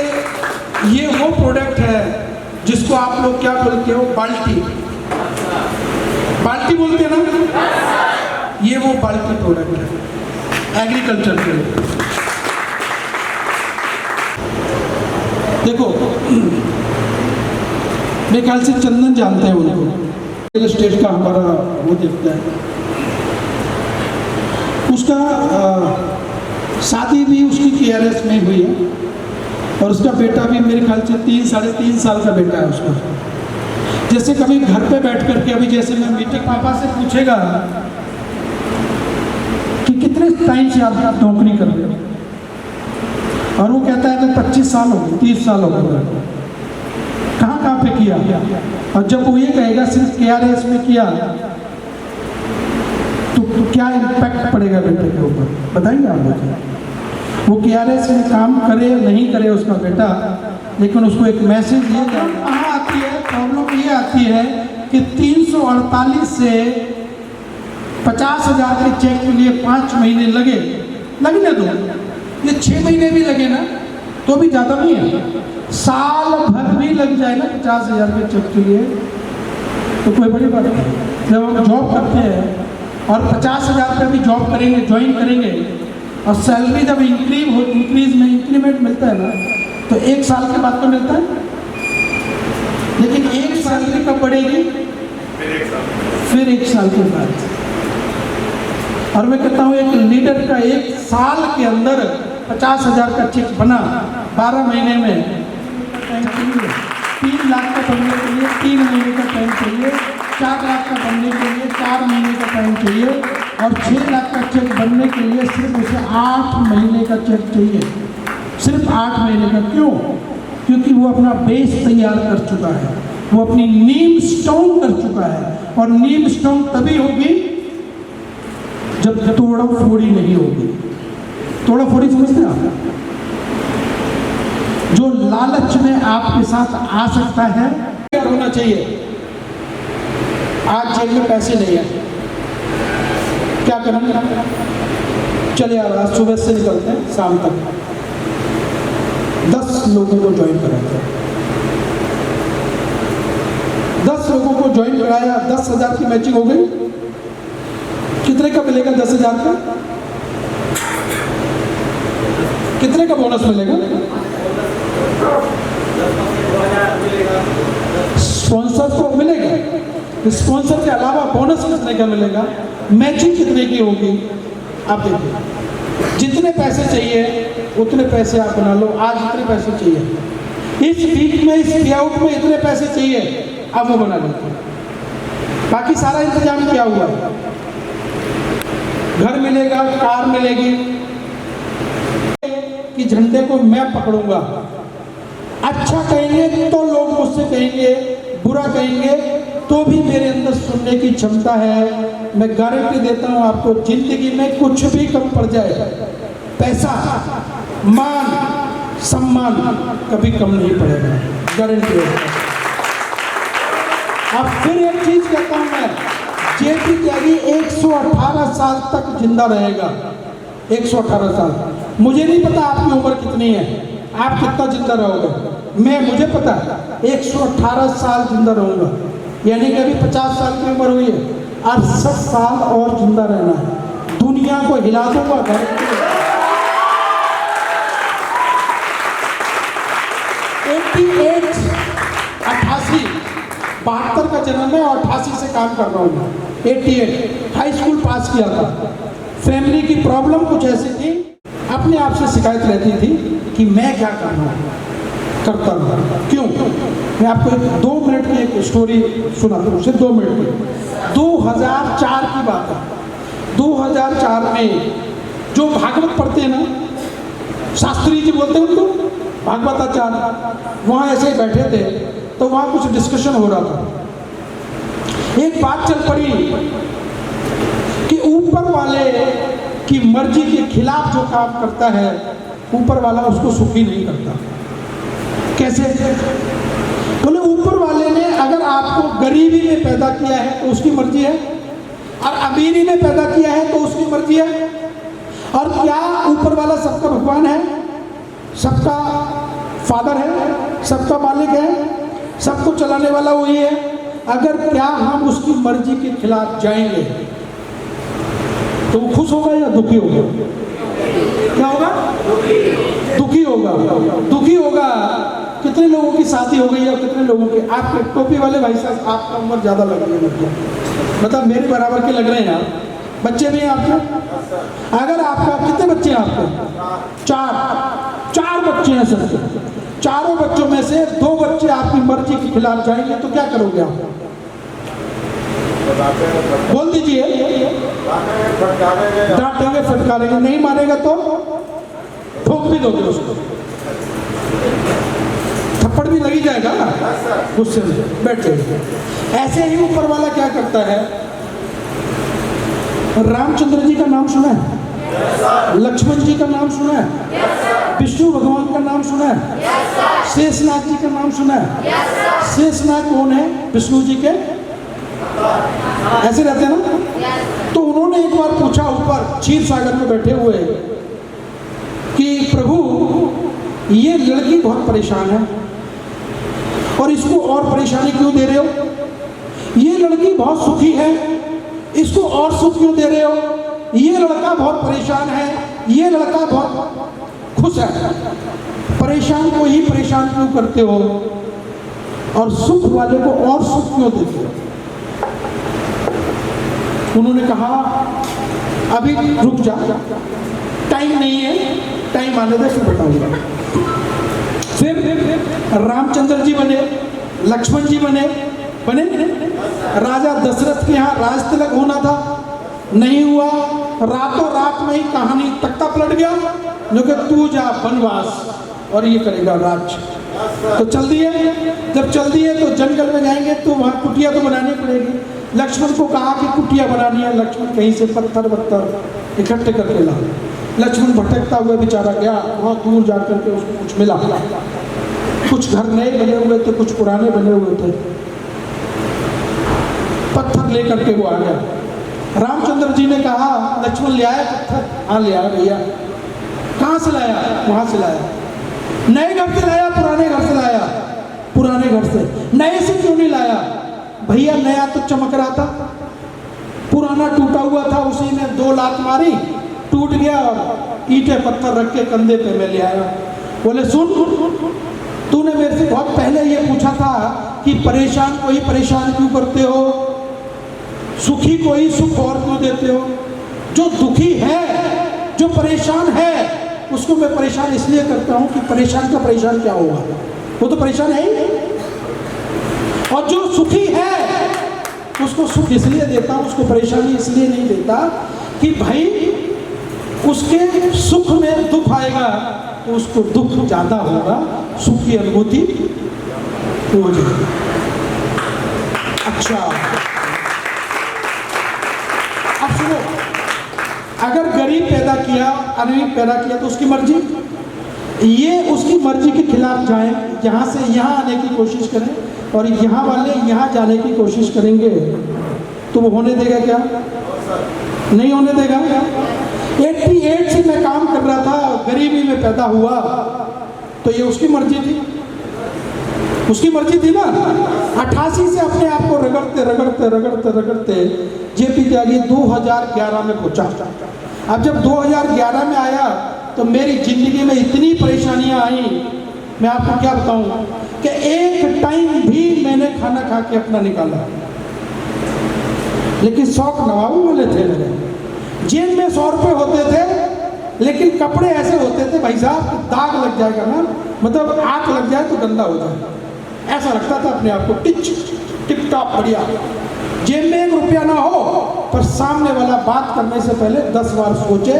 ये वो प्रोडक्ट है जिसको आप लोग क्या बोलते हो बाल्टी बोलते हैं ना ये वो बाल्टी प्रोडक्ट है एग्रीकल्चर के लिए। देखो मेरे ख्याल से चंदन जानते हैं उनको स्टेट का हमारा वो देखता है उसका शादी भी उसकी KRS में हुई है और उसका बेटा भी मेरे ख्याल से 3-3.5 साल का बेटा है उसका। जैसे कभी घर पे बैठ करके अभी जैसे मैं मीटिंग पापा से पूछेगा कि कितने टाइम से आप नौकरी कर रहे हो और वो कहता है कि 25 साल हो गए 30 साल हो गए। कहाँ पे किया, और जब वो ये कहेगा सिर्फ KRS में किया तो क्या इम्पैक्ट पड़ेगा बेटे के ऊपर, बताएंगे आप मुझे? वो KRS में काम करे नहीं करे उसका बेटा, लेकिन उसको एक मैसेज ये कहाँ आती है, प्रॉब्लम ये आती है कि 348 से 50,000 के चेक के लिए 5 महीने लगने दो, ये 6 महीने भी लगे ना तो भी ज़्यादा नहीं है, साल भर भी लग जाए ना 50,000 के चेक के लिए तो कोई बड़ी बात नहीं। जब हम जॉब करते हैं और 50,000 रुपये भी जॉब करेंगे, ज्वाइन करेंगे, और सैलरी जब इंक्रीज में इंक्रीमेंट मिलता है ना तो 1 साल के बाद तो मिलता है, लेकिन एक सैलरी कब बढ़ेगी? फिर 1 साल के बाद। और मैं कहता हूँ एक लीडर का 1 साल के अंदर 50,000 का चेक बना 12 महीने में, 3 लाख का बनने के लिए 3 महीने का टाइम चाहिए, 4 लाख का बनने के लिए 4 महीने का टाइम चाहिए, और 6 लाख का चेक बनने के लिए सिर्फ उसे 8 महीने का चेक चाहिए, सिर्फ 8 महीने का। क्यों? क्योंकि वो अपना बेस तैयार कर चुका है, वो अपनी नीम स्ट्रॉन्ग कर चुका है, और नीम स्ट्रॉन्ग तभी होगी जब तोड़ा फोड़ी नहीं होगी। तोड़ा फोड़ी समझते हैं आप? जो लालच में आपके साथ आ सकता है, क्या होना चाहिए? आज जेब में पैसे नहीं है, क्या करेंगे? चले यार आज सुबह से निकलते हैं शाम तक 10 लोगों को ज्वाइन कराते हैं, 10 लोगों को ज्वाइन कराया, 10,000 की मैचिंग हो गई। कितने का मिलेगा 10,000 का? कितने का बोनस मिलेगा? स्पॉन्सर को मिलेगा, स्पॉन्सर के अलावा बोनस कितने का मिलेगा? मैचिंग कितने की होगी? आप देखिए, जितने पैसे चाहिए उतने पैसे आप बना लो। आज इतने पैसे चाहिए, इस वीक में इस पे आउट में इतने पैसे चाहिए, आप वो बना लेते। बाकी सारा इंतजाम किया हुआ है, घर मिलेगा, कार मिलेगी, कि झंडे को मैं पकड़ूंगा। अच्छा कहेंगे तो लोग मुझसे कहेंगे, बुरा कहेंगे तो भी मेरे अंदर सुनने की क्षमता है। मैं गारंटी देता हूं आपको, जिंदगी में कुछ भी कम पड़ जाए, पैसा, मान, सम्मान कभी कम नहीं पड़ेगा, गारंटी है। अब फिर एक चीज कहता हूं मैं, जेपी त्यागी 118 साल तक जिंदा रहेगा, 118 साल। मुझे नहीं पता आपकी उम्र कितनी है, आप कितना जिंदा रहोगे, मुझे पता है 118 साल जिंदा रहूंगा, यानी कि अभी 50 साल की उम्र हुई है, 68 साल और जिंदा रहना है, दुनिया को हिला दूंगा। घर 88 72 का जन्म है और 88 से काम कर रहा हूँ मैं। 88 हाई स्कूल पास किया था। फैमिली की प्रॉब्लम कुछ ऐसी थी, अपने आप से शिकायत रहती थी कि मैं क्या करता हूँ, क्यों? मैं आपको 2 मिनट की एक स्टोरी सुनाता हूँ, सिर्फ 2 मिनट की। 2004 की बात है। 2004 में जो भागवत पढ़ते हैं ना, शास्त्री जी बोलते हैं उनको, भागवताचार्य, वहाँ ऐसे ही बैठे थे तो वहाँ कुछ डिस्कशन हो रहा था। एक बात चल पड़ी कि ऊपर वाले की मर्जी के खिलाफ जो काम करता है, ऊपर वाला उसको सुखी नहीं करता। कैसे? बोले ऊपर वाले ने अगर आपको गरीबी में पैदा किया है तो उसकी मर्जी है, और अमीरी में पैदा किया है तो उसकी मर्जी है। और क्या ऊपर वाला सबका भगवान है, सबका फादर है, सबका मालिक है, सबको चलाने वाला वही है? अगर क्या हम उसकी मर्जी के खिलाफ जाएंगे तो वो खुश होगा या दुखी होगा? क्या होगा? दुखी होगा। दुखी होगा। कितने लोगों की शादी हो गई है, कितने लोगों की? आपके टोपी वाले भाई साहब, आपका उम्र ज़्यादा लग रही है, मतलब मेरे बराबर के लग रहे हैं आप। बच्चे भी हैं आपके? अगर आपका, कितने बच्चे हैं आपके? 4 बच्चे हैं सर। चारों बच्चों में से 2 बच्चे आपकी मर्जी के खिलाफ जाएंगे तो क्या करोगे आप? बोल दीजिए। डांटेंगे, फटकारेंगे, नहीं मारेगा तो ठोक भी दोगे उसको, थप्पड़ भी लगी जाएगा। लगा? गुस्से में बैठ जाइए। ऐसे ही ऊपर वाला क्या करता है, रामचंद्र जी का नाम सुना है? लक्ष्मण जी का नाम सुना है? विष्णु भगवान का नाम सुना है? शेषनाग जी का नाम सुना है? शेषनाग कौन है? विष्णु जी के ऐसे रहते हैं ना। तो उन्होंने एक बार पूछा ऊपर क्षीर सागर में बैठे हुए कि प्रभु ये लड़की बहुत परेशान है और इसको और परेशानी क्यों दे रहे हो? ये लड़की बहुत सुखी है, इसको और सुख क्यों दे रहे हो? ये लड़का बहुत परेशान है, ये लड़का बहुत खुश है, परेशान को ही परेशान क्यों करते हो और सुख वाले को और सुख क्यों देते हो? उन्होंने कहा अभी रुक जा, टाइम नहीं है, टाइम आने दे फिर बताऊंगा। फिर रामचंद्र जी बने, लक्ष्मण जी बने राजा दशरथ के यहाँ राज तिलक होना था, नहीं हुआ। रातों रात में ही कहानी तख्ता पलट गया, जो कि तू जा वनवास और ये करेगा राज। तो चल दिए। जब चल दिए तो जंगल में जाएंगे तो वहाँ कुटिया तो बनानी पड़ेगी। लक्ष्मण को कहा कि कुटिया बनानी है। लक्ष्मण कहीं से पत्थर वत्थर इकट्ठे करके ला। लक्ष्मण भटकता हुआ बेचारा गया, बहुत दूर जाकर के उसको कुछ मिला। कुछ घर नए बने हुए थे, कुछ पुराने बने हुए थे। पत्थर लेकर के वो आ गया। रामचंद्र जी ने कहा लक्ष्मण ले आया पत्थर? हाँ ले आया भैया। कहाँ से लाया? वहाँ से लाया। नए घर से लाया, पुराने घर से लाया? पुराने घर से। नए से क्यों नहीं लाया? भैया नया तो चमक रहा था, पुराना टूटा हुआ था, उसी ने 2 लात मारी, टूट गया और ईंटे पत्थर रख के कंधे पे मैं ले आया। बोले सुन, तूने मेरे से बहुत पहले ये पूछा था कि परेशान को ही परेशान क्यों करते हो, सुखी को ही सुख और क्यों देते हो? जो दुखी है, जो परेशान है, उसको मैं परेशान इसलिए करता हूं कि परेशान का परेशान क्या होगा, वो तो परेशान है ही। और जो सुखी है उसको सुख इसलिए देता हूं, उसको परेशानी इसलिए नहीं देता कि भाई उसके सुख में दुख आएगा तो उसको दुख ज्यादा होगा, सुख की अनुभूति हो जाएगी। अच्छा अब सुनो, अगर गरीब पैदा किया, अमीर पैदा किया तो उसकी मर्जी, ये उसकी मर्जी के खिलाफ जाएं, यहाँ से यहाँ आने की कोशिश करें और यहाँ वाले यहाँ जाने की कोशिश करेंगे तो वो होने देगा क्या? नहीं होने देगा। 88 से मैं काम कर रहा था, गरीबी में पैदा हुआ, तो ये उसकी मर्जी थी, उसकी मर्जी थी ना। 88 से अपने आप को रगड़ते रगड़ते रगड़ते रगड़ते जेपी त्यागी 2011 में पहुंचा। अब जब 2011 में आया तो मेरी जिंदगी में इतनी परेशानियां आई, मैं आपको क्या बताऊं कि एक टाइम भी मैंने खाना खा के अपना निकाला, लेकिन शौक नवाबों वाले थे मेरे। जेब में 100 रुपये होते थे, लेकिन कपड़े ऐसे होते थे भाई साहब, दाग लग जाएगा ना, मतलब आग लग जाए तो गंदा हो जाए, ऐसा लगता था अपने आप को टिप टॉप बढ़िया। जेब में 1 रुपया ना हो पर सामने वाला बात करने से पहले 10 बार सोचे,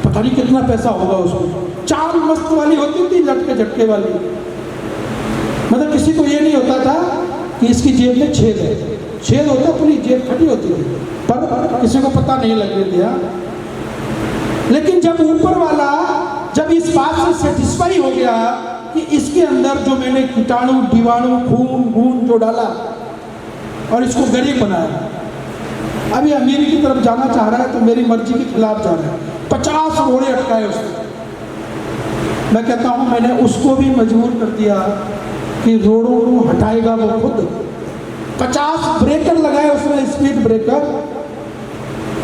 पता नहीं कितना पैसा होगा उसको। चाल मस्त वाली होती थी, लटके झटके वाली, मतलब किसी को ये नहीं होता था कि इसकी जेब में छेद है, छेद होता पूरी जेब फटी होती थी, पर किसी को पता नहीं लगने दिया। लेकिन जब ऊपर वाला जब इस बात से सेटिस्फाई हो गया कि इसके अंदर जो मैंने कीटाणु जीवाणु खून जो डाला और इसको गरीब बनाया, अभी अमीर की तरफ जाना चाह रहा है तो मेरी मर्जी के खिलाफ जा रहा है, 50 रोड़े अटकाए उसको। मैं कहता हूँ मैंने उसको भी मजबूर कर दिया कि रोड़ों को हटाएगा वो खुद। 50 ब्रेकर लगाए उसने, स्पीड ब्रेकर,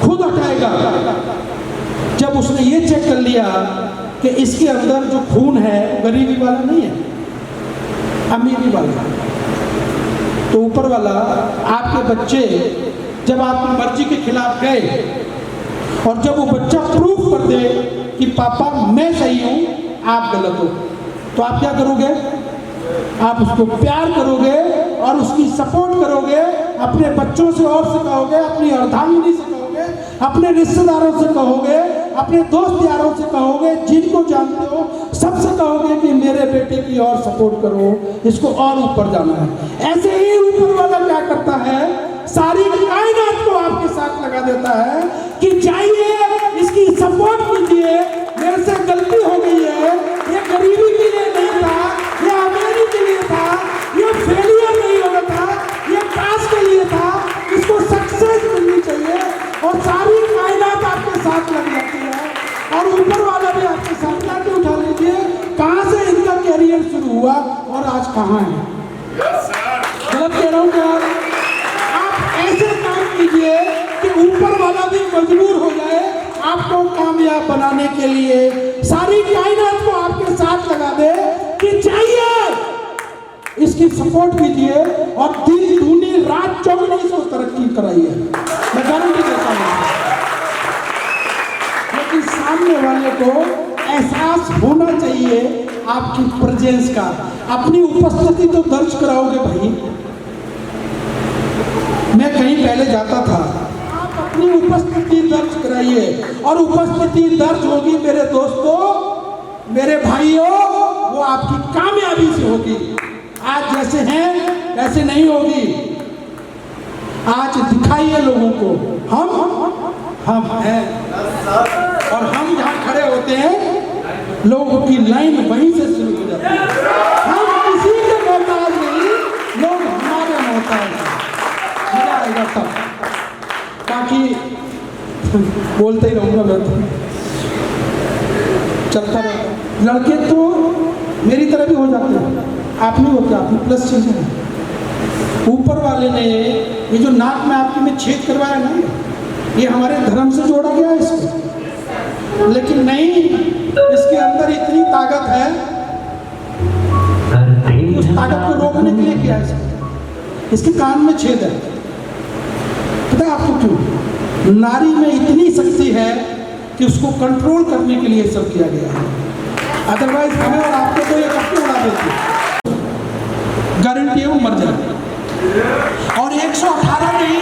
खुद हटाएगा। जब उसने ये चेक कर लिया कि इसके अंदर जो खून है गरीबी वाला नहीं है, अमीरी वाला, तो ऊपर वाला आपके बच्चे जब आपकी मर्जी के खिलाफ गए और जब वो बच्चा प्रूफ कर दे कि पापा मैं सही हूं आप गलत हो, तो आप क्या करोगे? आप उसको प्यार करोगे और उसकी सपोर्ट करोगे, अपने बच्चों से और से कहोगे, अपनी अर्धांगिनी से कहोगे, अपने रिश्तेदारों से कहोगे, अपने दोस्त यारों से कहोगे, जिनको जानते हो सबसे कहोगे कि मेरे बेटे की और सपोर्ट करो, इसको और ऊपर जाना है। ऐसे ही ऊपर वाला क्या करता है, सारी कायनात को आपके साथ लगा देता है कि जाइए इसकी सपोर्ट कीजिए, मेरे से गलती हो गई है, ये गरीबी के लिए नहीं था, ये अमीरी के लिए था, ये फेलियर नहीं होना था, ये पास के लिए था, इसको सक्सेस मिलनी चाहिए। और सारी कायनात आपके साथ लग जाती है और ऊपर वाला भी आपके साथ लाके उठा लीजिए कहाँ से इनका कैरियर शुरू हुआ और आज कहाँ है। गलत कह रहा हूँ क्या? आप ऐसे काम कीजिए कि ऊपर वाला भी मजबूर हो जाए आपको कामयाब बनाने के लिए, सारी कायनात को आपके साथ लगा दे कि चाहिए इसकी सपोर्ट कीजिए और दिन दूनी रात चौगुनी इसको तरक्की कराइए, मैं गारंटी देता हूँ। लेकिन सामने वाले को एहसास होना चाहिए आपकी प्रेजेंस का। अपनी उपस्थिति तो दर्ज कराओगे भाई, मैं कहीं पहले जाता था, आप अपनी उपस्थिति दर्ज कराइए और उपस्थिति दर्ज होगी मेरे दोस्तों, मेरे भाइयों, वो आपकी कामयाबी से होगी। आज जैसे हैं वैसे नहीं होगी। आज दिखाइए लोगों को हम हैं और हम जहाँ खड़े होते हैं लोगों की लाइन वहीं से शुरू हो जाती है। हम किसी के मोहताज नहीं, लोग हमारे मोहताज हैं। मजा आएगा तब, बाकी बोलते ही रहूँगा मैं तो, चलता रहेगा। लड़के तो मेरी तरह भी हो जाते हैं, आप नहीं होते, आप में प्लस चीज़ें हैं। ऊपर वाले ने ये जो नाक में आपके में छेद करवाया ना, ये हमारे धर्म से जोड़ा गया है इसको, लेकिन नहीं, इसके अंदर इतनी ताकत है, उस ताकत को रोकने के लिए किया है इसको। इसके कान में छेद है, पता है आपको क्यों? नारी में इतनी शक्ति है कि उसको कंट्रोल करने के लिए सब किया गया है, अदरवाइज हमें और आपको तो ये कपड़े उड़ा देते हैं। गारंटी है वो मर जाए। और 118 नहीं,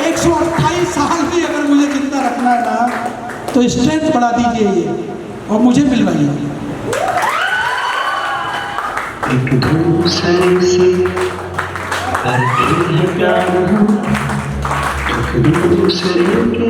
128 साल भी अगर मुझे जिंदा रखना है ना तो स्ट्रेंथ बढ़ा दीजिए ये और मुझे मिलवाइए। एक दूसरे से करते हैं प्यार, एक दूसरे के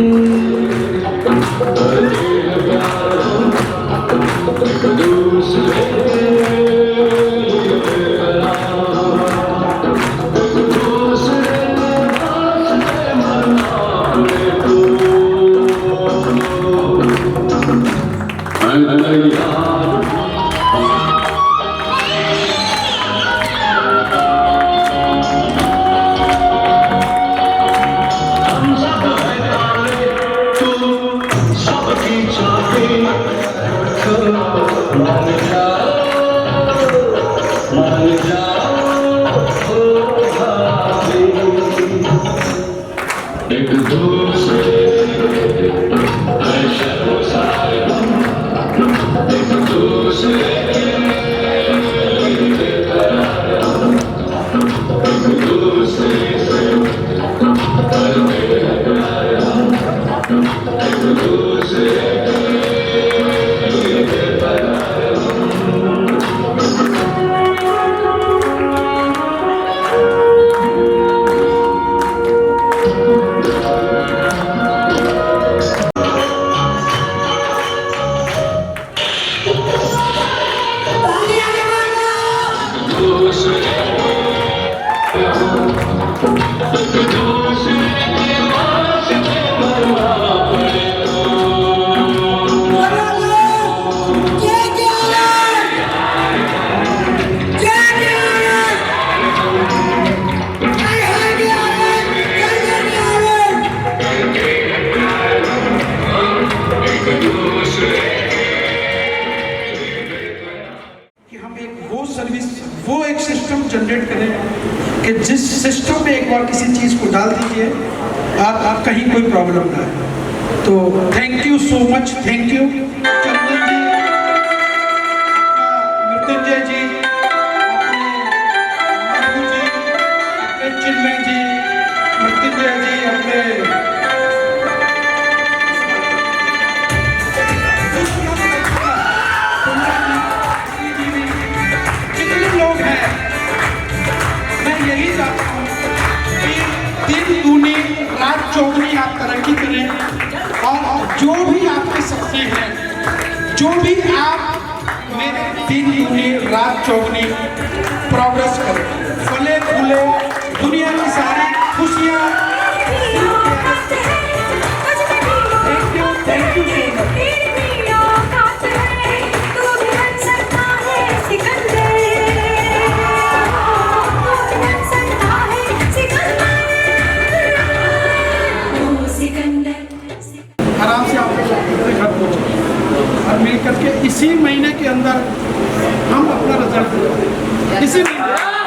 जनरेट करें कि जिस सिस्टम में एक बार किसी चीज़ को डाल दीजिए आप कहीं कोई प्रॉब्लम ना है। तो thank you so much, thank you Chandan ji, Mrityunjay ji, अपने जी, अपने चिन्मय जी, मृत्युंजय जी, अपने तरक्की करें और जो भी आपके सपने हैं, जो भी आप मेरे दिन दूनी रात चौगनी प्रोग्रेस करें, फले फूले, दुनिया की सारी खुशियाँ। Thank you so much. आराम से आप अपने घर पहुँचे और मिल करके इसी महीने के अंदर हम अपना रिजल्ट इसी महीने